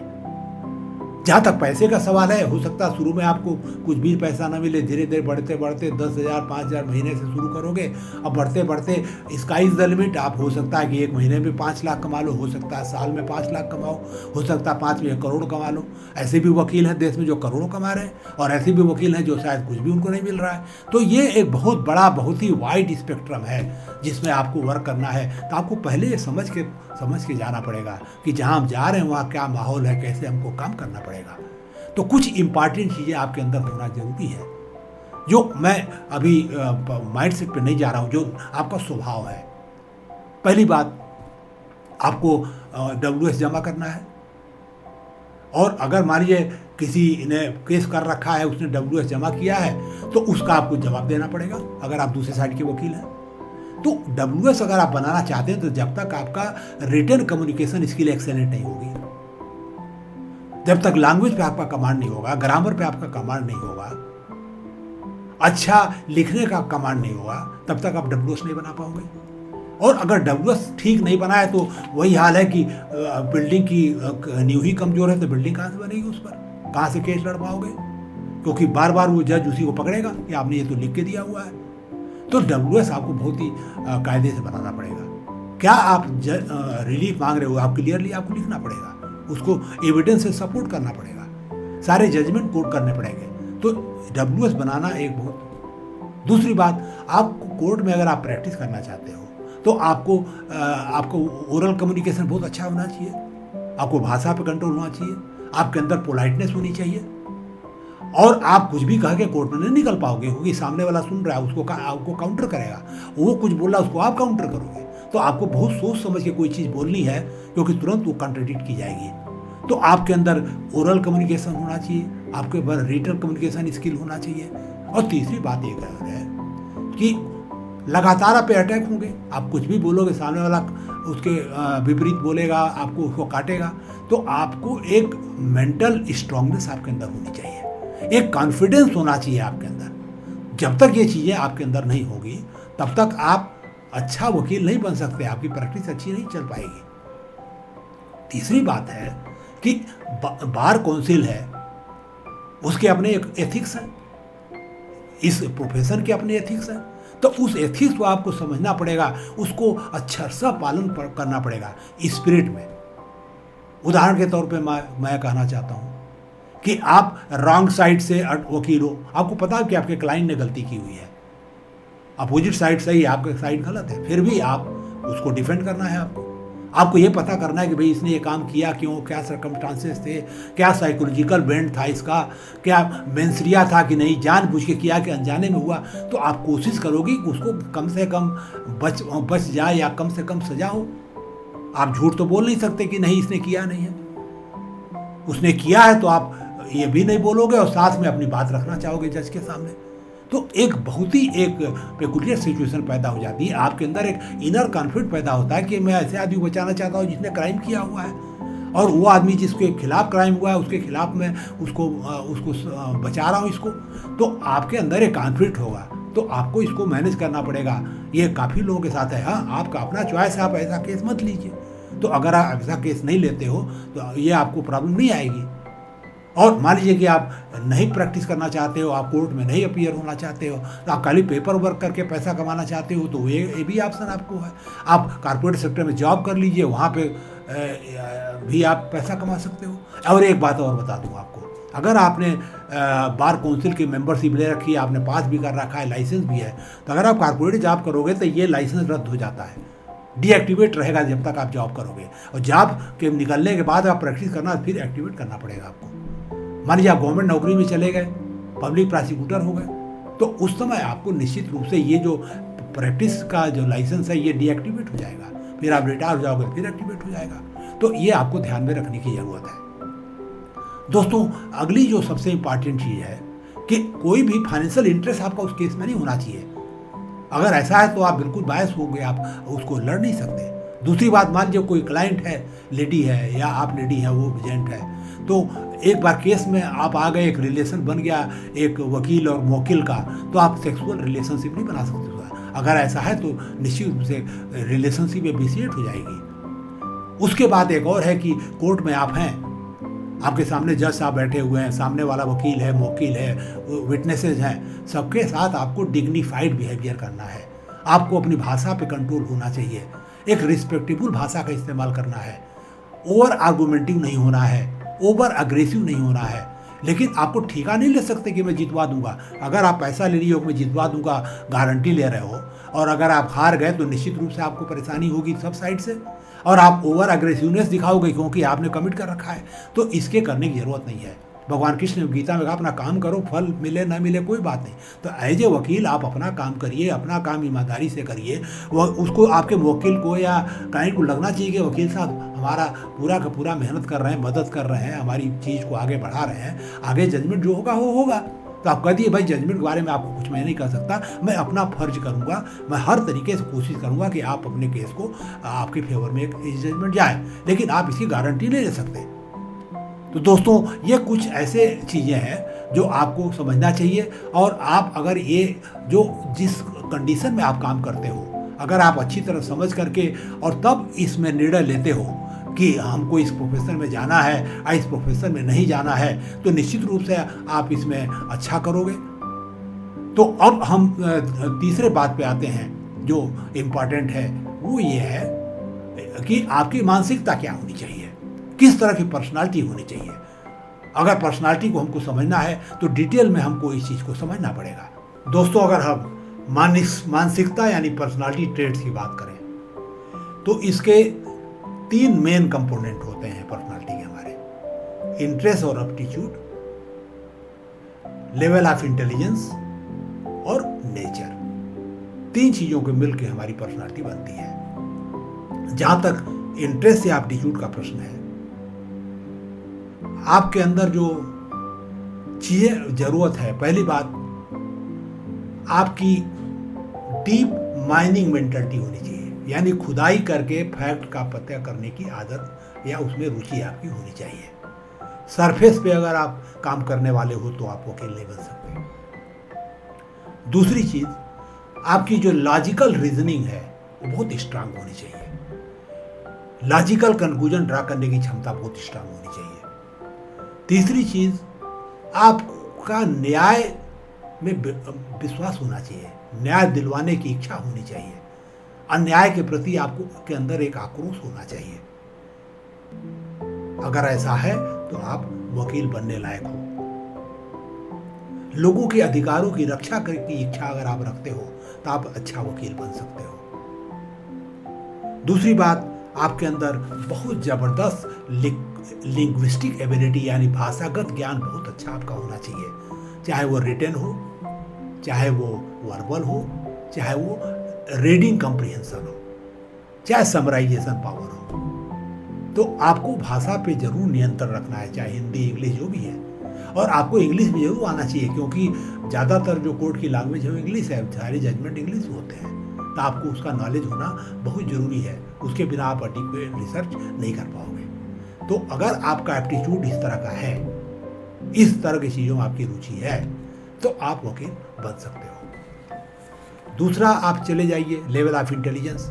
जहाँ तक पैसे का सवाल है, हो सकता है शुरू में आपको कुछ भी पैसा ना मिले, धीरे धीरे बढ़ते बढ़ते 10,000 5,000 महीने से शुरू करोगे, अब बढ़ते बढ़ते स्काई इज द लिमिट। आप हो सकता है कि एक महीने में 5 लाख कमा लो, हो सकता है साल में 5 लाख कमाओ, हो सकता है 5 में 1 करोड़ कमा लो। ऐसे भी वकील हैं देश में जो करोड़ों कमा रहे हैं, और ऐसे भी वकील हैं जो शायद कुछ भी उनको नहीं मिल रहा है। तो ये एक बहुत बड़ा, बहुत ही वाइड स्पेक्ट्रम है जिसमें आपको वर्क करना है। तो आपको पहले ये समझ के जाना पड़ेगा कि जहाँ हम जा रहे हैं वहाँ क्या माहौल है, कैसे हमको काम करना पड़ेगा। तो कुछ इंपॉर्टेंट चीज़ें आपके अंदर होना जरूरी है, जो मैं अभी माइंडसेट पे नहीं जा रहा हूँ, जो आपका स्वभाव है। पहली बात, आपको WS जमा करना है, और अगर मान लीजिए किसी ने केस कर रखा है, उसने WS जमा किया है, तो उसका आपको जवाब देना पड़ेगा अगर आप दूसरे साइड के वकील हैं। तो WS अगर आप बनाना चाहते हैं तो जब तक आपका रिटन कम्युनिकेशन स्किल एक्सेलेंट नहीं होगी, जब तक लैंग्वेज पे आपका कमांड नहीं होगा, ग्रामर पे आपका कमांड नहीं होगा, अच्छा लिखने का कमांड नहीं होगा, तब तक आप WS नहीं बना पाओगे। और अगर WS ठीक नहीं बना है तो वही हाल है कि बिल्डिंग की नींव ही कमजोर है, तो बिल्डिंग कहाँ से बनेगी, उस पर कहाँ से केस लड़ पाओगे, क्योंकि बार बार वो जज उसी को पकड़ेगा कि आपने ये तो लिख के दिया हुआ है। तो WS आपको बहुत ही कायदे से बनाना पड़ेगा। क्या आप रिलीफ मांग रहे हो, आप क्लियरली आपको लिखना पड़ेगा, उसको एविडेंस से सपोर्ट करना पड़ेगा, सारे जजमेंट कोट करने पड़ेंगे। तो WS बनाना एक बहुत। दूसरी बात, आपको कोर्ट में अगर आप प्रैक्टिस करना चाहते हो तो आपको ओरल कम्युनिकेशन बहुत अच्छा होना चाहिए, आपको भाषा पे कंट्रोल होना चाहिए, आपके अंदर पोलाइटनेस होनी चाहिए, और आप कुछ भी कह के कोर्ट में नहीं निकल पाओगे, क्योंकि सामने वाला सुन रहा है, आपको काउंटर करेगा, वो कुछ बोल रहा है उसको आप काउंटर करोगे। तो आपको बहुत सोच समझ के कोई चीज़ बोलनी है, क्योंकि तुरंत वो कॉन्ट्रडिक्ट की जाएगी। तो आपके अंदर ओरल कम्युनिकेशन होना चाहिए, आपके अंदर रिटन कम्युनिकेशन स्किल होना चाहिए। और तीसरी बात एक है कि लगातार आप पे अटैक होंगे, आप कुछ भी बोलोगे, सामने वाला उसके विपरीत बोलेगा, आपको उसको काटेगा। तो आपको एक मेंटल स्ट्रांगनेस आपके अंदर होनी चाहिए, एक कॉन्फिडेंस होना चाहिए आपके अंदर। जब तक ये चीज़ें आपके अंदर नहीं होगी तब तक आप अच्छा वकील नहीं बन सकते, आपकी प्रैक्टिस अच्छी नहीं चल पाएगी। तीसरी बात है कि बार काउंसिल है, उसके अपने एक एथिक्स है, इस प्रोफेशन के अपने एथिक्स हैं। तो उस एथिक्स को आपको समझना पड़ेगा, उसको अच्छा सा पालन करना पड़ेगा स्पिरिट में। उदाहरण के तौर पे मैं कहना चाहता हूँ कि आप रॉन्ग साइड से वकील हो, आपको पता है कि आपके क्लाइंट ने गलती की हुई है, अपोजिट साइड सही है, आपका साइड गलत है, फिर भी आप उसको डिफेंड करना है। आपको ये पता करना है कि भाई इसने ये काम किया क्यों, क्या सर्कमस्टांसेस थे, क्या साइकोलॉजिकल बेंड था इसका, क्या मेंसरिया था कि नहीं, जानबूझ के किया कि अनजाने में हुआ। तो आप कोशिश करोगे कि उसको कम से कम बच जाए या कम से कम सजा हो। आप झूठ तो बोल नहीं सकते कि नहीं इसने किया नहीं है, उसने किया है तो आप ये भी नहीं बोलोगे और साथ में अपनी बात रखना चाहोगे जज के सामने। तो एक बहुत ही एक पेकुलियर सिचुएशन पैदा हो जाती है, आपके अंदर एक इनर कॉन्फ्लिक्ट पैदा होता है कि मैं ऐसे आदमी को बचाना चाहता हूँ जिसने क्राइम किया हुआ है, और वो आदमी जिसके खिलाफ क्राइम हुआ है उसके खिलाफ मैं उसको बचा रहा हूँ इसको। तो आपके अंदर एक कॉन्फ्लिक्ट होगा, तो आपको इसको मैनेज करना पड़ेगा। ये काफ़ी लोगों के साथ है। हाँ, आपका अपना चॉइस है, आप ऐसा केस मत लीजिए। तो अगर आप ऐसा केस नहीं लेते हो तो ये आपको प्रॉब्लम नहीं आएगी। और मान लीजिए कि आप नहीं प्रैक्टिस करना चाहते हो, आप कोर्ट में नहीं अपीयर होना चाहते हो, तो आप खाली पेपर वर्क करके पैसा कमाना चाहते हो, तो ये भी ऑप्शन आपको है। आप कारपोरेट सेक्टर में जॉब कर लीजिए, वहाँ पे भी आप पैसा कमा सकते हो। और एक बात और बता दूँ आपको, अगर आपने बार काउंसिल की मेंबरशिप ले रखी है, आपने पास भी कर रखा है, लाइसेंस भी है, तो अगर आप कारपोरेट जॉब करोगे तो ये लाइसेंस रद्द हो जाता है, डीएक्टिवेट रहेगा जब तक आप जॉब करोगे। और जॉब के निकलने के बाद आप प्रैक्टिस करना, फिर एक्टिवेट करना पड़ेगा आपको। मान लीजिए आप गवर्नमेंट नौकरी में चले गए, पब्लिक प्रोसिक्यूटर हो गए, तो उस समय आपको निश्चित रूप से ये जो प्रैक्टिस का जो लाइसेंस है ये डीएक्टिवेट हो जाएगा, फिर आप रिटायर हो जाओगे, फिर एक्टिवेट हो जाएगा। तो ये आपको ध्यान में रखने की ज़रूरत है। दोस्तों, अगली जो सबसे इम्पॉर्टेंट चीज़ है कि कोई भी फाइनेंशियल इंटरेस्ट आपका उस केस में नहीं होना चाहिए। अगर ऐसा है तो आप बिल्कुल बायस हो गए, आप उसको लड़ नहीं सकते। दूसरी बात, मान लीजिए कोई क्लाइंट है, लेडी है या आप लेडी हैं, वो एजेंट है, तो एक बार केस में आप आ गए, एक रिलेशन बन गया एक वकील और मौकिल का, तो आप सेक्सुअल रिलेशनशिप नहीं बना सकते। अगर ऐसा है तो निश्चित रूप से रिलेशनशिप एबिसिएट हो जाएगी। उसके बाद एक और है कि कोर्ट में आप हैं, आपके सामने जज साहब बैठे हुए हैं, सामने वाला वकील है, मौकिल है, विटनेसेस हैं, सबके साथ आपको डिग्निफाइड बिहेवियर करना है। आपको अपनी भाषा पे कंट्रोल होना चाहिए, एक रिस्पेक्टेबल भाषा का इस्तेमाल करना है, ओवर आर्गूमेंटिव नहीं होना है, ओवर अग्रेसिव नहीं होना है। लेकिन आपको ठेका नहीं ले सकते कि मैं जितवा दूंगा। अगर आप पैसा ले रही हो, मैं जितवा दूंगा, गारंटी ले रहे हो, और अगर आप हार गए तो निश्चित रूप से आपको परेशानी होगी सब साइड से, और आप ओवर अग्रेसिवनेस दिखाओगे क्योंकि आपने कमिट कर रखा है। तो इसके करने की ज़रूरत नहीं है। भगवान कृष्ण ने गीता में कहा, अपना काम करो, फल मिले ना मिले कोई बात नहीं। तो एज ए वकील आप अपना काम करिए, अपना काम ईमानदारी से करिए। वो उसको, आपके वकील को या क्लाइंट को लगना चाहिए कि वकील साहब हमारा पूरा का पूरा मेहनत कर रहे हैं, मदद कर रहे हैं, हमारी चीज़ को आगे बढ़ा रहे हैं, आगे जजमेंट जो होगा वो होगा। तो आप कह दिए, भाई जजमेंट के बारे में आपको कुछ मैं नहीं कर सकता, मैं अपना फर्ज करूंगा, मैं हर तरीके से कोशिश करूंगा कि आप अपने केस को आपके फेवर में एक जजमेंट जाए, लेकिन आप इसकी गारंटी नहीं ले सकते। तो दोस्तों, ये कुछ ऐसे चीज़ें हैं जो आपको समझना चाहिए। और आप अगर ये जो जिस कंडीशन में आप काम करते हो, अगर आप अच्छी तरह समझ करके और तब इसमें निर्णय लेते हो कि हमको इस प्रोफेशन में जाना है या इस प्रोफेशन में नहीं जाना है, तो निश्चित रूप से आप इसमें अच्छा करोगे। तो अब हम तीसरे बात पे आते हैं जो इम्पॉर्टेंट है, वो ये है कि आपकी मानसिकता क्या होनी चाहिए, किस तरह की पर्सनालिटी होनी चाहिए। अगर पर्सनालिटी को हमको समझना है तो डिटेल में हमको इस चीज़ को समझना पड़ेगा। दोस्तों, अगर हम मानसिकता यानी पर्सनालिटी ट्रेट्स की बात करें तो इसके 3 मेन कंपोनेंट होते हैं पर्सनालिटी के हमारे: इंटरेस्ट और एप्टीट्यूड, लेवल ऑफ इंटेलिजेंस और नेचर। 3 चीज़ों के मिलकर हमारी पर्सनालिटी बनती है। जहाँ तक इंटरेस्ट या एप्टीट्यूड का प्रश्न है, आपके अंदर जो चीज़ें ज़रूरत है, पहली बात आपकी डीप माइनिंग मेंटालिटी होनी चाहिए, यानी खुदाई करके फैक्ट का पता करने की आदत या उसमें रुचि आपकी होनी चाहिए। सरफेस पे अगर आप काम करने वाले हो तो आप वकील नहीं बन सकते। दूसरी चीज़, आपकी जो लॉजिकल रीजनिंग है वो बहुत स्ट्रांग होनी चाहिए। लॉजिकल कंक्लूजन ड्रा करने की क्षमता बहुत स्ट्रांग होनी चाहिए। तीसरी चीज़, आपका न्याय में विश्वास होना चाहिए, न्याय दिलवाने की इच्छा होनी चाहिए, अन्याय के प्रति आपको के अंदर एक आक्रोश होना चाहिए। अगर ऐसा है तो आप वकील बनने लायक हो। लोगों के अधिकारों की रक्षा करने की इच्छा अगर आप रखते हो तो आप अच्छा वकील बन सकते हो। दूसरी बात, आपके अंदर बहुत जबरदस्त लिंग्विस्टिक एबिलिटी यानी भाषागत ज्ञान बहुत अच्छा आपका होना चाहिए, चाहे वो रिटन हो, चाहे वो वर्बल हो, चाहे वो रीडिंग कॉम्प्रिहेंशन हो, चाहे समराइजेशन पावर हो। तो आपको भाषा पे जरूर नियंत्रण रखना है, चाहे हिंदी इंग्लिश जो भी है। और आपको इंग्लिश भी जरूर आना चाहिए, क्योंकि ज़्यादातर जो कोर्ट की लैंग्वेज है वो इंग्लिश है, सारे जजमेंट इंग्लिश होते हैं। तो आपको उसका नॉलेज होना बहुत ज़रूरी है, उसके बिना आप एडिक्वेट रिसर्च नहीं कर पाओगे। तो अगर आपका एप्टीट्यूड इस तरह का है, इस तरह की चीज़ों में आपकी रुचि है, तो आप वकील बन सकते हो। दूसरा, आप चले जाइए level of intelligence.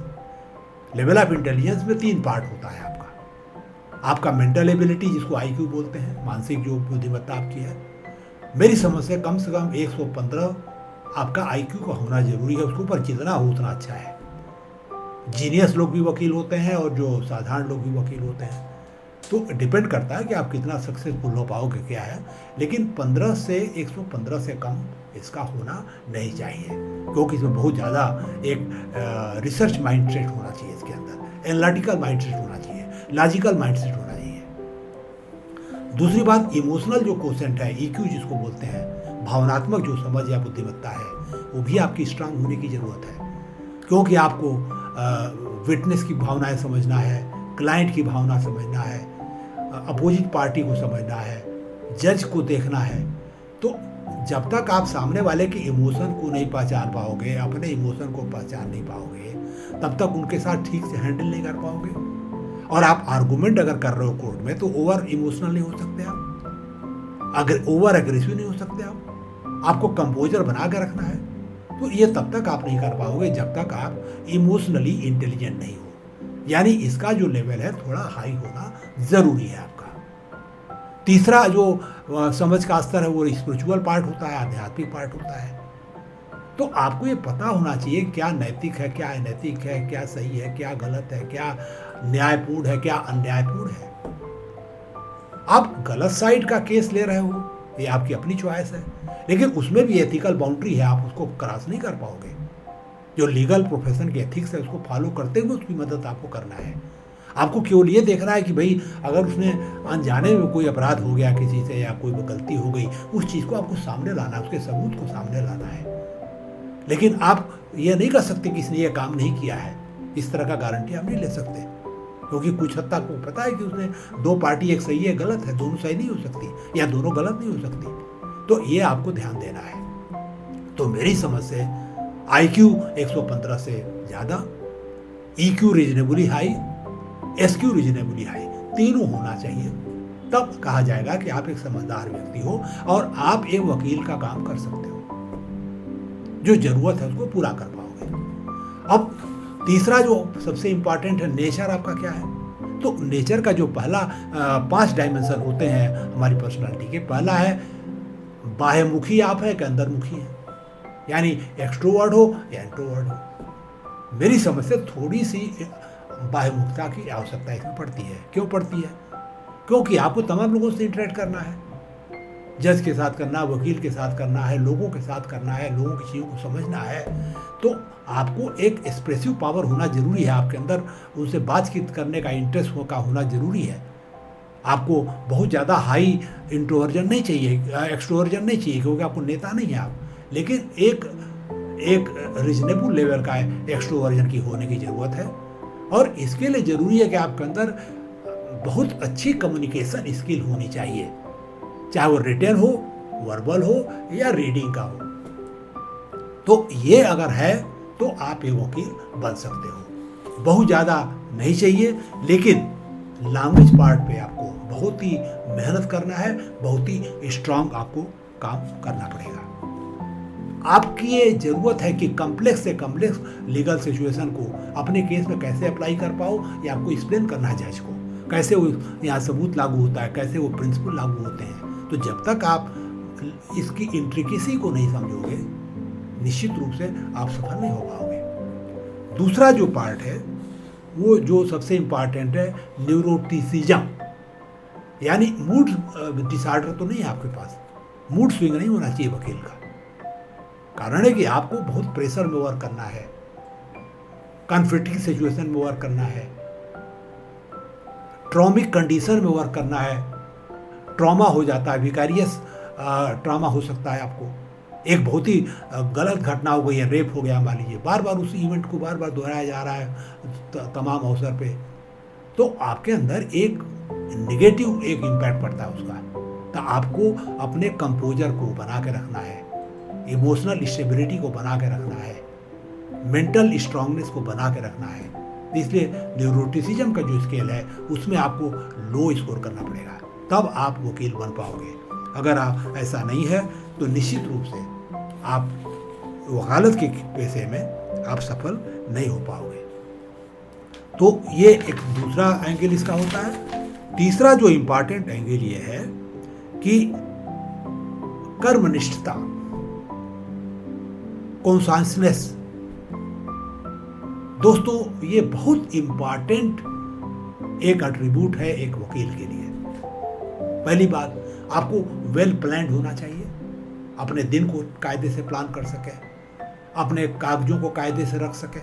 Level of intelligence में 3 पार्ट होता है आपका। आपका मेंटल एबिलिटी, जिसको आईक्यू बोलते हैं, मानसिक जो बुद्धिमत्ता आपकी है, मेरी समझ से कम 115 आपका आईक्यू का होना जरूरी है। उसके ऊपर जितना हो उतना अच्छा है। जीनियस लोग भी वकील होते हैं और जो साधारण लोग भी वकील होते हैं, तो डिपेंड करता है कि आप कितना सक्सेसफुल हो पाओगे क्या है। लेकिन 115 से कम इसका होना नहीं चाहिए, क्योंकि इसमें बहुत ज़्यादा एक रिसर्च माइंडसेट होना चाहिए, इसके अंदर एनालिटिकल माइंडसेट होना चाहिए, लॉजिकल माइंडसेट होना चाहिए। दूसरी बात, इमोशनल जो कोशेंट है, ईक्यू जिसको बोलते हैं, भावनात्मक जो समझ या बुद्धिमत्ता है, वो भी आपकी स्ट्रांग होने की ज़रूरत है, क्योंकि आपको विटनेस की भावनाएं समझना है, क्लाइंट की भावना समझना है, अपोजिट पार्टी को समझना है, जज को देखना है। तो जब तक आप सामने वाले के इमोशन को नहीं पहचान पाओगे, अपने इमोशन को पहचान नहीं पाओगे, तब तक उनके साथ ठीक से हैंडल नहीं कर पाओगे। और आप आर्गूमेंट अगर कर रहे हो कोर्ट में, तो ओवर इमोशनल नहीं हो सकते आप, अगर ओवर एग्रेसिव नहीं हो सकते आप, आपको कंपोजर बना के रखना है। तो ये तब तक आप नहीं कर पाओगे जब तक आप इमोशनली इंटेलिजेंट नहीं हो, यानी इसका जो लेवल है थोड़ा हाई होना ज़रूरी है आपका। तीसरा जो समझ का स्तर है वो स्पिरिचुअल पार्ट होता है, आध्यात्मिक पार्ट होता है। तो आपको ये पता होना चाहिए क्या नैतिक है, क्या अनैतिक है, क्या सही है, क्या गलत है, क्या न्यायपूर्ण है, क्या अन्यायपूर्ण है। आप गलत साइड का केस ले रहे हो, ये आपकी अपनी चॉइस है, लेकिन उसमें भी एथिकल बाउंड्री है, आप उसको क्रॉस नहीं कर पाओगे। जो लीगल प्रोफेशन के एथिक्स है उसको फॉलो करते हुए उसकी मदद आपको करना है। आपको केवल ये देखना है कि भाई अगर उसने अनजाने में कोई अपराध हो गया किसी से या कोई गलती हो गई, उस चीज़ को आपको सामने लाना है, उसके सबूत को सामने लाना है। लेकिन आप ये नहीं कर सकते कि इसने ये काम नहीं किया है, इस तरह का गारंटी आप नहीं ले सकते, क्योंकि कुछ हद तक आपको पता है कि उसने दो पार्टी, एक सही है गलत है, दोनों सही नहीं हो सकती या दोनों गलत नहीं हो सकती। तो ये आपको ध्यान देना है। तो मेरी समझ से IQ 115 से ज़्यादा, EQ reasonably high, SQ reasonably high, तीनों होना चाहिए। तब कहा जाएगा कि आप एक समझदार व्यक्ति हो और आप एक वकील का काम कर सकते हो, जो जरूरत है उसको पूरा कर पाओगे। अब तीसरा जो सबसे इंपॉर्टेंट है, नेचर आपका क्या है। तो नेचर का जो पहला 5 डायमेंशन होते हैं हमारी पर्सनालिटी के, पहला है बाह्यमुखी आप है कि अंतर्मुखी है, यानी एक्सट्रोवर्ड हो या इंट्रोवर्ड हो। मेरी समझ से थोड़ी सी बाह्यमुखता की आवश्यकता इसमें पड़ती है। क्यों पड़ती है? क्योंकि आपको तमाम लोगों से इंटरेक्ट करना है, जज के साथ करना है, वकील के साथ करना है, लोगों के साथ करना है, लोगों की चीज़ों को समझना है। तो आपको एक एक्सप्रेसिव पावर होना जरूरी है आपके अंदर, उनसे बातचीत करने का इंटरेस्ट का होना जरूरी है। आपको बहुत ज़्यादा हाई इंट्रोवर्जन नहीं चाहिए, एक्सट्रोवर्जन नहीं चाहिए, क्योंकि आपको नेता नहीं है आप, लेकिन एक रीजनेबल लेवल का एक्सट्रोवर्जन की होने की ज़रूरत है। और इसके लिए ज़रूरी है कि आपके अंदर बहुत अच्छी कम्युनिकेशन स्किल होनी चाहिए, चाहे वो रिटन हो, वर्बल हो या रीडिंग का हो। तो ये अगर है तो आप एक वकील बन सकते हो। बहुत ज़्यादा नहीं चाहिए, लेकिन लैंग्वेज पार्ट पे आपको बहुत ही मेहनत करना है, बहुत ही स्ट्रांग आपको काम करना पड़ेगा। आपकी ये ज़रूरत है कि कम्प्लेक्स से कम्प्लेक्स लीगल सिचुएशन को अपने केस में कैसे अप्लाई कर पाओ, या आपको एक्सप्लेन करना है जज को, कैसे वो यहाँ सबूत लागू होता है, कैसे वो प्रिंसिपल लागू होते हैं। तो जब तक आप इसकी इंट्रिकेसी को नहीं समझोगे, निश्चित रूप से आप सफल नहीं हो पाओगे। दूसरा जो पार्ट है वो जो सबसे इम्पॉर्टेंट है, न्यूरोटिसिज्म, यानी मूड डिसऑर्डर तो नहीं है आपके पास, मूड स्विंग नहीं होना चाहिए वकील का। कारण है कि आपको बहुत प्रेशर में वर्क करना है, कॉन्फ्लिक्टिंग सिचुएशन में वर्क करना है, ट्रॉमिक कंडीशन में वर्क करना है। ट्रॉमा हो जाता है, विकारियस ट्रॉमा हो सकता है आपको, एक बहुत ही गलत घटना हो गई है, रेप हो गया मान लीजिए, बार बार उस इवेंट को बार बार दोहराया जा रहा है तमाम अवसर पे, तो आपके अंदर एक नेगेटिव एक इम्पैक्ट पड़ता है उसका। तो आपको अपने कंपोजर को बना के रखना है, इमोशनल स्टेबिलिटी को बना के रखना है, मेंटल स्ट्रांगनेस को बना के रखना है। इसलिए न्यूरोटिसिज्म का जो स्केल है उसमें आपको लो स्कोर करना पड़ेगा, तब आप वकील बन पाओगे। अगर आप ऐसा नहीं है तो निश्चित रूप से आप वकालत के पेशे में आप सफल नहीं हो पाओगे। तो ये एक दूसरा एंगल इसका होता है तीसरा जो इंपॉर्टेंट एंगल ये है कि कर्मनिष्ठता, कॉन्साइंसनेस। दोस्तों ये बहुत इंपॉर्टेंट एक एट्रीब्यूट है एक वकील के लिए। पहली बात, आपको वेल प्लान्ड होना चाहिए, अपने दिन को कायदे से प्लान कर सके, अपने कागजों को कायदे से रख सके,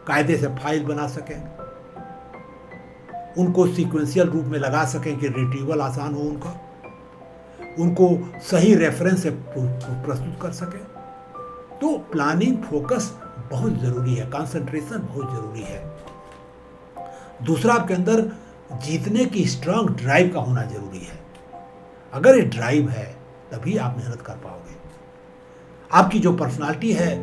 कायदे से फाइल बना सके, उनको सीक्वेंशियल रूप में लगा सकें कि रिट्रीवल आसान हो उनको सही रेफरेंस से प्रस्तुत कर सके। तो प्लानिंग फोकस बहुत ज़रूरी है, कंसंट्रेशन बहुत ज़रूरी है। दूसरा, आपके अंदर जीतने की स्ट्रांग ड्राइव का होना जरूरी है। अगर ये ड्राइव है तभी आप मेहनत कर पाओगे। आपकी जो पर्सनालिटी है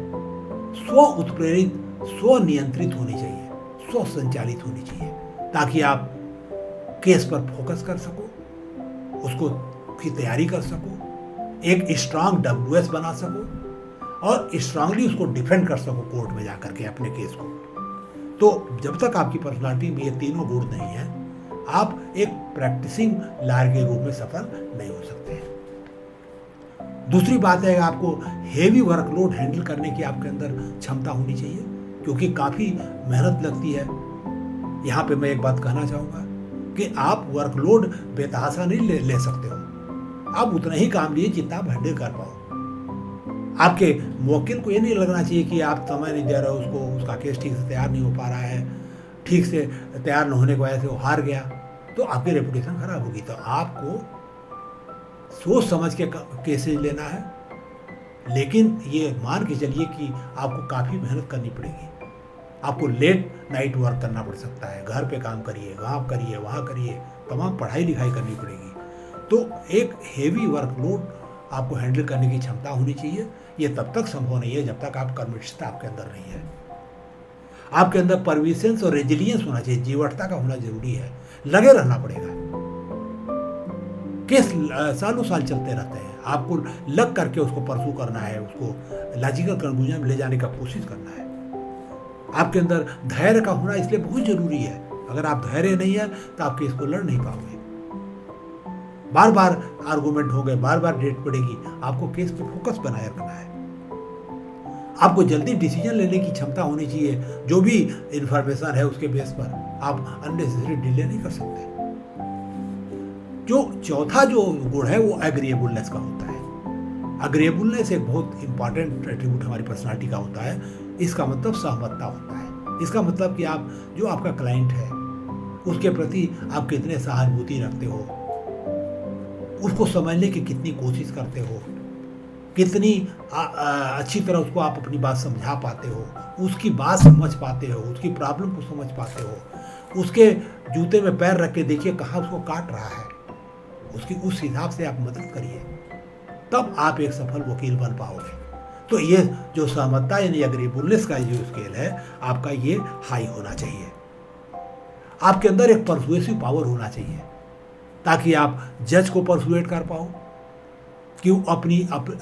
स्व उत्प्रेरित, स्व नियंत्रित होनी चाहिए, स्व संचालित होनी चाहिए, ताकि आप केस पर फोकस कर सको, उसको की तैयारी कर सको, एक स्ट्रांग WS बना सको और स्ट्रांगली उसको डिफेंड कर सको कोर्ट में जाकर के अपने केस को। तो जब तक आपकी पर्सनालिटी में ये तीनों गुण नहीं है, आप एक प्रैक्टिसिंग लॉयर के रूप में सफल नहीं हो सकते हैं। दूसरी बात है, आपको हेवी वर्कलोड हैंडल करने की आपके अंदर क्षमता होनी चाहिए, क्योंकि काफ़ी मेहनत लगती है। यहाँ पे मैं एक बात कहना चाहूँगा कि आप वर्कलोड बेतहाशा नहीं ले सकते हो। आप उतना ही काम लिए जितना आप हैंडल कर पाओ। आपके वकील को ये नहीं लगना चाहिए कि आप समय नहीं दे रहे हो उसको, उसका केस ठीक से तैयार नहीं हो पा रहा है, ठीक से तैयार न होने की वजह से वो हार गया, तो आपकी रेपुटेशन खराब होगी। तो आपको सोच समझ के केसेज लेना है, लेकिन ये मान के चलिए कि आपको काफ़ी मेहनत करनी पड़ेगी। आपको लेट नाइट वर्क करना पड़ सकता है, घर पे काम करिए, वहाँ करिए, तमाम पढ़ाई लिखाई करनी पड़ेगी। तो एक हेवी वर्कलोड आपको हैंडल करने की क्षमता होनी चाहिए। ये तब तक संभव नहीं है जब तक आप कर्मनिष्ठता आपके अंदर नहीं है। आपके अंदर परविशेंस और रेजिलियंस होना चाहिए, जीवटता का होना जरूरी है। लगे रहना पड़ेगा। केस सालों साल चलते रहते हैं, आपको लग करके उसको परसू करना है, उसको लॉजिकल कंक्लूजन में ले जाने का कोशिश करना है। आपके अंदर धैर्य का होना इसलिए बहुत जरूरी है। अगर आप धैर्य नहीं है तो आप केस को लड़ नहीं पाओगे। बार बार आर्गूमेंट हो गए, बार बार डेट पड़ेगी, आपको केस पे फोकस बनाए रखना है। आपको जल्दी डिसीजन लेने की क्षमता होनी चाहिए। जो भी इंफॉर्मेशन है उसके बेस पर आप अननेसेसरी डिले नहीं कर सकते। जो चौथा जो गुण है वो एग्रीएबलनेस का होता है। एग्रीएबलनेस एक बहुत इंपॉर्टेंट एट्रीब्यूट हमारी पर्सनालिटी का होता है। इसका मतलब सहमतता होता है। इसका मतलब कि आप जो आपका क्लाइंट है उसके प्रति आप कितने सहानुभूति रखते हो, उसको समझने की कितनी कोशिश करते हो, कितनी अच्छी तरह उसको आप अपनी बात समझा पाते हो, उसकी बात समझ पाते हो, उसकी प्रॉब्लम को समझ पाते हो, उसके जूते में पैर रख के देखिए कहाँ उसको काट रहा है, उसकी उस हिसाब से आप मदद करिए, तब आप एक सफल वकील बन पाओगे। तो ये जो सहमतता यानी एग्रीएबलनेस का जो स्केल है आपका, ये हाई होना चाहिए। आपके अंदर एक परसुएसिव पावर होना चाहिए, ताकि आप जज को परसुएट कर पाओ कि वो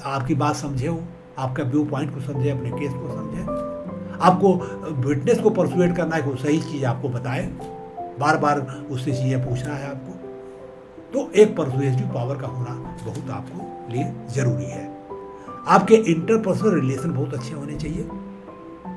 आपकी बात समझे, हो आपका व्यू पॉइंट को समझे, अपने केस को समझे। आपको विटनेस को परसुएट करना है कि वो सही चीज़ आपको बताए, बार बार उससे चीज़ें पूछना है आपको। तो एक परसुएसिव पावर का होना बहुत आपको लिए जरूरी है। आपके इंटरपर्सनल रिलेशन बहुत अच्छे होने चाहिए।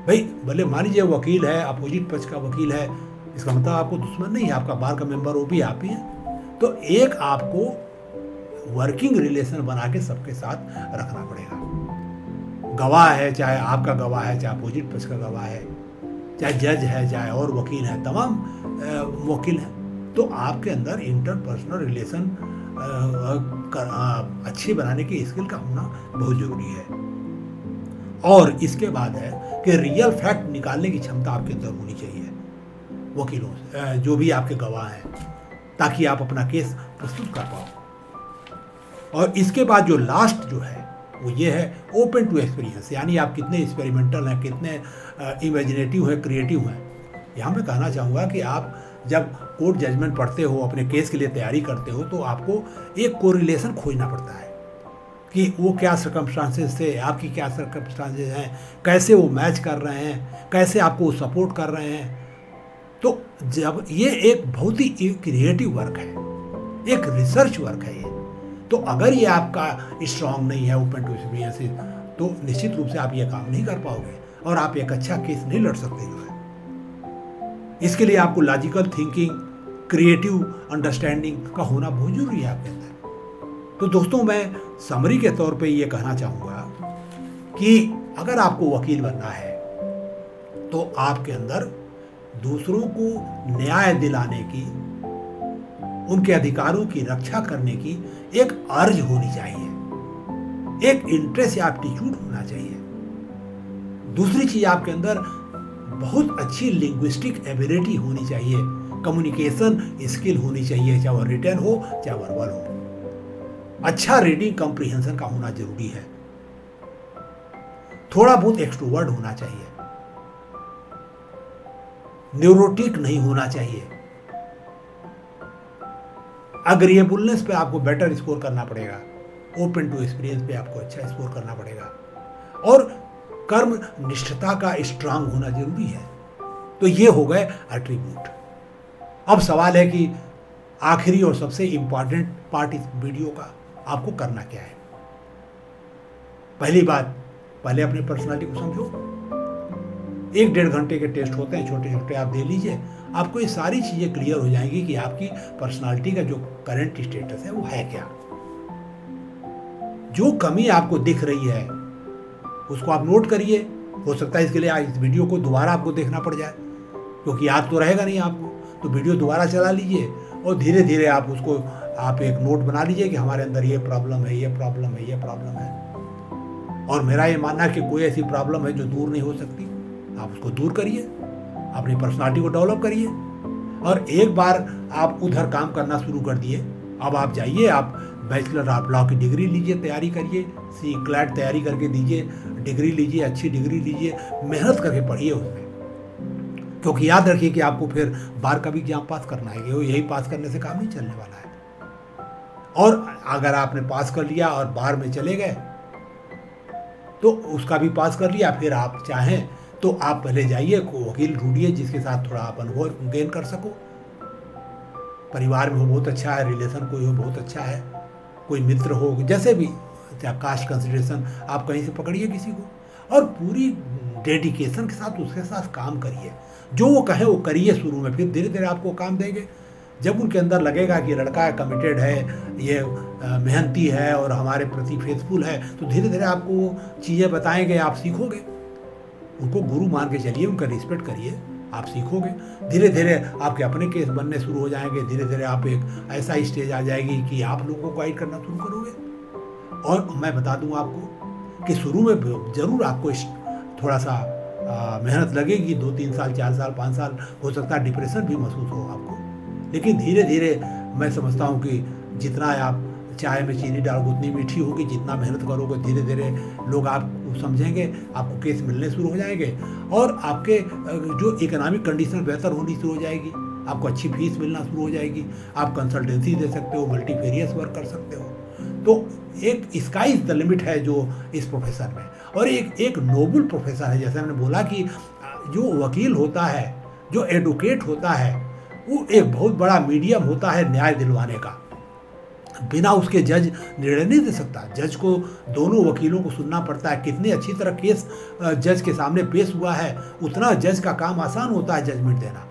भाई भले मान लीजिए वकील है, अपोजिट पक्ष का वकील है, इसका मतलब आपको दुश्मन नहीं है, आपका बार का मेंबर वो भी आप ही है। तो एक आपको वर्किंग रिलेशन बना के सबके साथ रखना पड़ेगा। गवाह है, चाहे आपका गवाह है, चाहे अपोजिट पक्ष का गवाह है, चाहे जज है, चाहे और वकील है, तमाम वकील हैं। तो आपके अंदर इंटरपर्सनल रिलेशन अच्छी बनाने की स्किल का होना बहुत जरूरी है। और इसके बाद है कि रियल फैक्ट निकालने की क्षमता आपके अंदर होनी चाहिए वकीलों से, जो भी आपके गवाह हैं, ताकि आप अपना केस प्रस्तुत कर पाओ। और इसके बाद जो लास्ट जो है वो ये है ओपन टू एक्सपीरियंस, यानी आप कितने एक्सपेरिमेंटल हैं, कितने इमेजिनेटिव हैं, क्रिएटिव हैं। यहाँ मैं कहना चाहूँगा कि आप जब कोर्ट जजमेंट पढ़ते हो, अपने केस के लिए तैयारी करते हो, तो आपको एक कोरिलेशन खोजना पड़ता है कि वो क्या सर्कमस्टांसेस थे, आपकी क्या सर्कमस्टांसेस हैं, कैसे वो मैच कर रहे हैं, कैसे आपको वो सपोर्ट कर रहे हैं। तो जब ये एक बहुत ही क्रिएटिव वर्क है, एक रिसर्च वर्क है ये। तो अगर ये आपका स्ट्रांग नहीं है ओपन टू एक्सपीरियंसेस, तो निश्चित रूप से आप ये काम नहीं कर पाओगे और आप एक अच्छा केस नहीं लड़ सकते जो है। इसके लिए आपको लॉजिकल थिंकिंग, क्रिएटिव अंडरस्टैंडिंग का होना बहुत जरूरी है आपके अंदर। तो दोस्तों, मैं समरी के तौर पे ये कहना चाहूँगा कि अगर आपको वकील बनना है तो आपके अंदर दूसरों को न्याय दिलाने की, उनके अधिकारों की रक्षा करने की एक अर्ज होनी चाहिए, एक इंटरेस्ट या एप्टीट्यूड होना चाहिए। दूसरी चीज, आपके अंदर बहुत अच्छी लिंग्विस्टिक एबिलिटी होनी चाहिए, कम्युनिकेशन स्किल होनी चाहिए, चाहे वो रिटन हो चाहे वर्बल हो। अच्छा रीडिंग कॉम्प्रिहेंशन का होना जरूरी है। थोड़ा बहुत एक्सट्रोवर्ट होना चाहिए, न्यूरोटिक नहीं होना चाहिए। अग्रीएबलनेस पे आपको बेटर स्कोर करना पड़ेगा, ओपन टू एक्सपीरियंस पे आपको अच्छा स्कोर करना पड़ेगा, और कर्म निष्ठता का स्ट्रांग होना जरूरी है। तो ये हो गए एट्रीब्यूट। अब सवाल है कि आखिरी और सबसे इंपॉर्टेंट पार्ट इस वीडियो का आपको करना क्या है। पहली बात, पहले अपने पर्सनालिटी को समझो। 1-1.5 घंटे के टेस्ट होते हैं, छोटे छोटे, आप दे लीजिए। आपको ये सारी चीज़ें क्लियर हो जाएंगी कि आपकी पर्सनालिटी का जो करंट स्टेटस है वो है क्या। जो कमी आपको दिख रही है उसको आप नोट करिए। हो सकता है इसके लिए इस वीडियो को दोबारा आपको देखना पड़ जाए, क्योंकि याद तो रहेगा नहीं आपको। तो वीडियो दोबारा चला लीजिए और धीरे धीरे आप उसको एक नोट बना लीजिए कि हमारे अंदर ये प्रॉब्लम है, ये प्रॉब्लम है, ये प्रॉब्लम है। और मेरा ये मानना है कि कोई ऐसी प्रॉब्लम है जो दूर नहीं हो सकती। आप उसको दूर करिए, अपनी पर्सनालिटी को डेवलप करिए, और एक बार आप उधर काम करना शुरू कर दिए, अब आप जाइए, आप बैचलर ऑफ लॉ की डिग्री लीजिए, तैयारी करिए, CCLAT तैयारी करके दीजिए, डिग्री लीजिए, अच्छी डिग्री लीजिए, मेहनत करके पढ़िए उसमें। क्योंकि याद रखिए कि आपको फिर बार का भी एग्जाम पास करना है, यही पास करने से काम नहीं चलने वाला है। और अगर आपने पास कर लिया और बार में चले गए तो उसका भी पास कर लिया, फिर आप चाहें तो आप पहले जाइए, वकील ढूंढिए जिसके साथ थोड़ा आप अनुभव गेन कर सको। परिवार में हो बहुत अच्छा है, रिलेशन कोई हो बहुत अच्छा है, कोई मित्र हो, जैसे भी, चाहे कास्ट कंसिडरेशन, आप कहीं से पकड़िए किसी को और पूरी डेडिकेशन के साथ उसके साथ काम करिए। जो वो कहे वो करिए शुरू में, फिर धीरे धीरे आपको काम देंगे। जब उनके अंदर लगेगा कि लड़का कमिटेड है, ये मेहनती है और हमारे प्रति फेथफुल है, तो धीरे धीरे आपको चीज़ें बताएंगे, आप सीखोगे। उनको गुरु मान के चलिए, उनका रिस्पेक्ट करिए, आप सीखोगे। धीरे धीरे आपके अपने केस बनने शुरू हो जाएंगे। धीरे धीरे आप एक ऐसा स्टेज आ जाएगी कि आप लोगों को गाइड करना शुरू करोगे। और मैं बता दूं आपको कि शुरू में जरूर आपको थोड़ा सा मेहनत लगेगी, 2-3 साल, 4 साल, 5 साल, हो सकता है डिप्रेशन भी महसूस हो आपको। लेकिन धीरे धीरे मैं समझता हूँ कि जितना आप चाय में चीनी डालोगे उतनी मीठी होगी, जितना मेहनत करोगे धीरे धीरे लोग आपको समझेंगे, आपको केस मिलने शुरू हो जाएंगे, और आपके जो इकोनॉमिक कंडीशन बेहतर होनी शुरू हो जाएगी, आपको अच्छी फीस मिलना शुरू हो जाएगी, आप कंसल्टेंसी दे सकते हो, मल्टीफेरियस वर्क कर सकते हो। तो एक स्काई इज द लिमिट है जो इस प्रोफेशन में, और एक नोबल प्रोफेशन है। जैसे मैंने बोला कि जो वकील होता है, जो एडवोकेट होता है, वो एक बहुत बड़ा मीडियम होता है न्याय दिलवाने का। बिना उसके जज निर्णय नहीं दे सकता। जज को दोनों वकीलों को सुनना पड़ता है, कितनी अच्छी तरह केस जज के सामने पेश हुआ है, उतना जज का काम आसान होता है जजमेंट देना।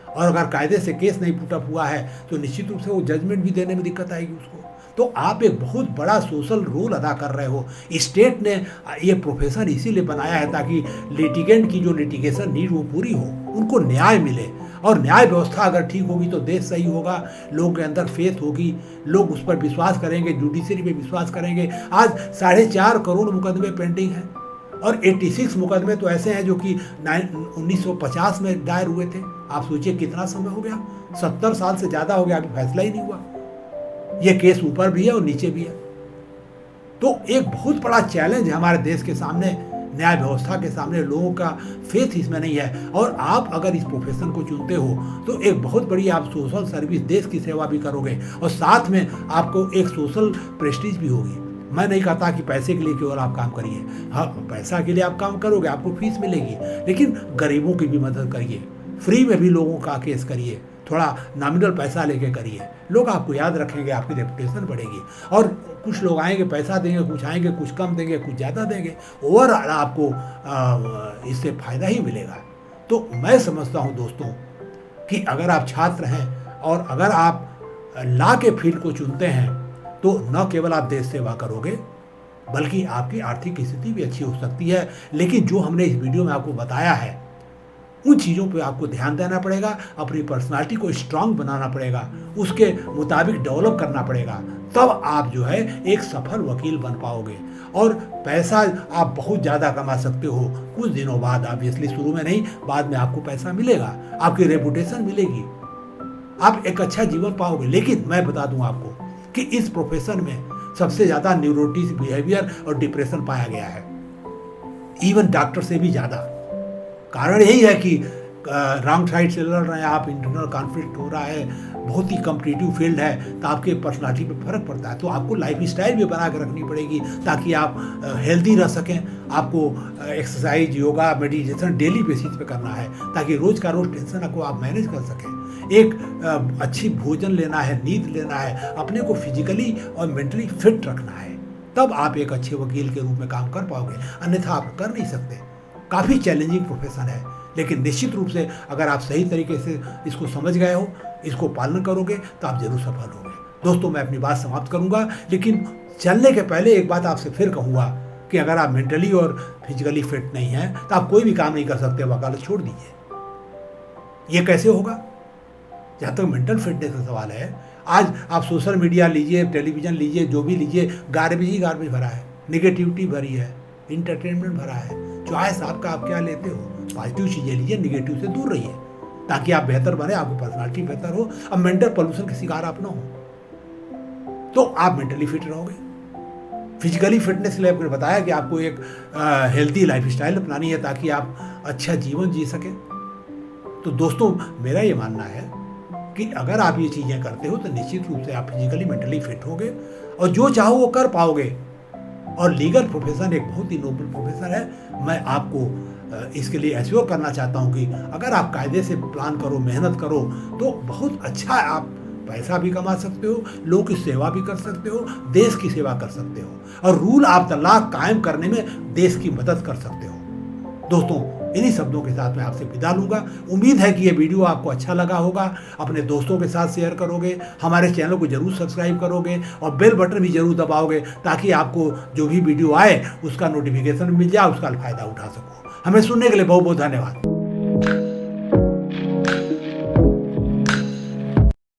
और अगर कायदे से केस नहीं पुटअप हुआ है तो निश्चित रूप से वो जजमेंट भी देने में दिक्कत आएगी उसको। तो आप एक बहुत बड़ा सोशल रोल अदा कर रहे हो। स्टेट ने ये प्रोफेशन इसीलिए बनाया है ताकि लिटिगेंट की जो लिटिगेशन नीड वो पूरी हो, उनको न्याय मिले। और न्याय व्यवस्था अगर ठीक होगी तो देश सही होगा, लोगों के अंदर फेथ होगी, लोग उस पर विश्वास करेंगे, जुडिशरी पे विश्वास करेंगे। आज 4.5 करोड़ मुकदमे पेंडिंग हैं और 86 मुकदमे तो ऐसे हैं जो कि 1950 में दायर हुए थे। आप सोचिए कितना समय हो गया, 70 साल से ज़्यादा हो गया, अभी फैसला ही नहीं हुआ। ये केस ऊपर भी है और नीचे भी है। तो एक बहुत बड़ा चैलेंज है हमारे देश के सामने, न्याय व्यवस्था के सामने। लोगों का फेथ इसमें नहीं है। और आप अगर इस प्रोफेशन को चुनते हो तो एक बहुत बड़ी आप सोशल सर्विस, देश की सेवा भी करोगे और साथ में आपको एक सोशल प्रेस्टीज भी होगी। मैं नहीं कहता कि पैसे के लिए केवल आप काम करिए, हाँ पैसा के लिए आप काम करोगे, आपको फीस मिलेगी, लेकिन गरीबों की भी मदद करिए, फ्री में भी लोगों का केस करिए, थोड़ा नॉमिनल पैसा लेके करिए, लोग आपको याद रखेंगे, आपकी रेपुटेशन बढ़ेगी। और कुछ लोग आएंगे, पैसा देंगे, कुछ आएंगे, कुछ कम देंगे, कुछ ज़्यादा देंगे, ओवरऑल आपको इससे फ़ायदा ही मिलेगा। तो मैं समझता हूँ दोस्तों कि अगर आप छात्र हैं और अगर आप लॉ के फील्ड को चुनते हैं तो न केवल आप देश सेवा करोगे बल्कि आपकी आर्थिक स्थिति भी अच्छी हो सकती है। लेकिन जो हमने इस वीडियो में आपको बताया है उन चीज़ों पे आपको ध्यान देना पड़ेगा, अपनी पर्सनालिटी को स्ट्रांग बनाना पड़ेगा, उसके मुताबिक डेवलप करना पड़ेगा, तब आप जो है एक सफल वकील बन पाओगे। और पैसा आप बहुत ज़्यादा कमा सकते हो कुछ दिनों बाद, ऑब्वियसली शुरू में नहीं, बाद में आपको पैसा मिलेगा, आपकी रेपुटेशन मिलेगी, आप एक अच्छा जीवन पाओगे। लेकिन मैं बता दूं आपको कि इस प्रोफेशन में सबसे ज़्यादा न्यूरोटिक बिहेवियर और डिप्रेशन पाया गया है, इवन डॉक्टर से भी ज़्यादा। कारण यही है कि रॉन्ग साइड से लड़ रहे हैं आप, इंटरनल कॉन्फ्लिक्ट हो रहा है, बहुत ही कॉम्पिटिटिव फील्ड है, तो आपके पर्सनालिटी पे फर्क पड़ता है। तो आपको लाइफ स्टाइल भी बना के रखनी पड़ेगी ताकि आप हेल्दी रह सकें। आपको exercise, yoga, meditation daily basis पे करना है ताकि रोज़ का रोज़ टेंशन को आप मैनेज कर सकें। एक अच्छी भोजन लेना है, नींद लेना है, अपने को फिजिकली और मेंटली फिट रखना है, तब आप एक अच्छे वकील के रूप में काम कर पाओगे, अन्यथा आप कर नहीं सकते। काफ़ी चैलेंजिंग प्रोफेशन है, लेकिन निश्चित रूप से अगर आप सही तरीके से इसको समझ गए हो, इसको पालन करोगे तो आप जरूर सफल होंगे। दोस्तों, मैं अपनी बात समाप्त करूंगा, लेकिन चलने के पहले एक बात आपसे फिर कहूँगा कि अगर आप मेंटली और फिजिकली फिट नहीं हैं तो आप कोई भी काम नहीं कर सकते, वकालत छोड़ दीजिए। ये कैसे होगा? जहाँ तक मेंटल फिटनेस का सवाल है, आज आप सोशल मीडिया लीजिए, टेलीविज़न लीजिए, जो भी लीजिए, गार्बेज ही गार्बेज भरा है, निगेटिविटी भरी है, इंटरटेनमेंट भरा है। चॉइस आपका, आप क्या लेते हो। पॉजिटिव चीज़ें लीजिए, निगेटिव से दूर रहिए ताकि आप बेहतर बने, आपकी पर्सनालिटी बेहतर हो, अब मेंटल पोल्यूशन के शिकार आप ना हो, तो आप मेंटली फिट रहोगे। फिजिकली फिटनेस के लिए आपने बताया कि आपको एक हेल्दी लाइफ स्टाइल अपनानी है ताकि आप अच्छा जीवन जी सकें। तो दोस्तों, मेरा ये मानना है कि अगर आप ये चीज़ें करते हो तो निश्चित रूप से आप फिजिकली मेंटली फिट होगे और जो चाहो वो कर पाओगे। और लीगल प्रोफेशन एक बहुत ही नोबल प्रोफेशन है। मैं आपको इसके लिए एश्योर करना चाहता हूँ कि अगर आप कायदे से प्लान करो, मेहनत करो, तो बहुत अच्छा आप पैसा भी कमा सकते हो, लोगों की सेवा भी कर सकते हो, देश की सेवा कर सकते हो और रूल ऑफ द लॉ कायम करने में देश की मदद कर सकते हो। दोस्तों, इन्हीं शब्दों के साथ मैं आपसे विदा लूँगा। उम्मीद है कि ये वीडियो आपको अच्छा लगा होगा, अपने दोस्तों के साथ शेयर करोगे, हमारे चैनल को जरूर सब्सक्राइब करोगे और बेल बटन भी जरूर दबाओगे ताकि आपको जो भी वीडियो आए उसका नोटिफिकेशन मिल जाए, उसका फ़ायदा उठा सको। हमें सुनने के लिए बहुत बहुत धन्यवाद।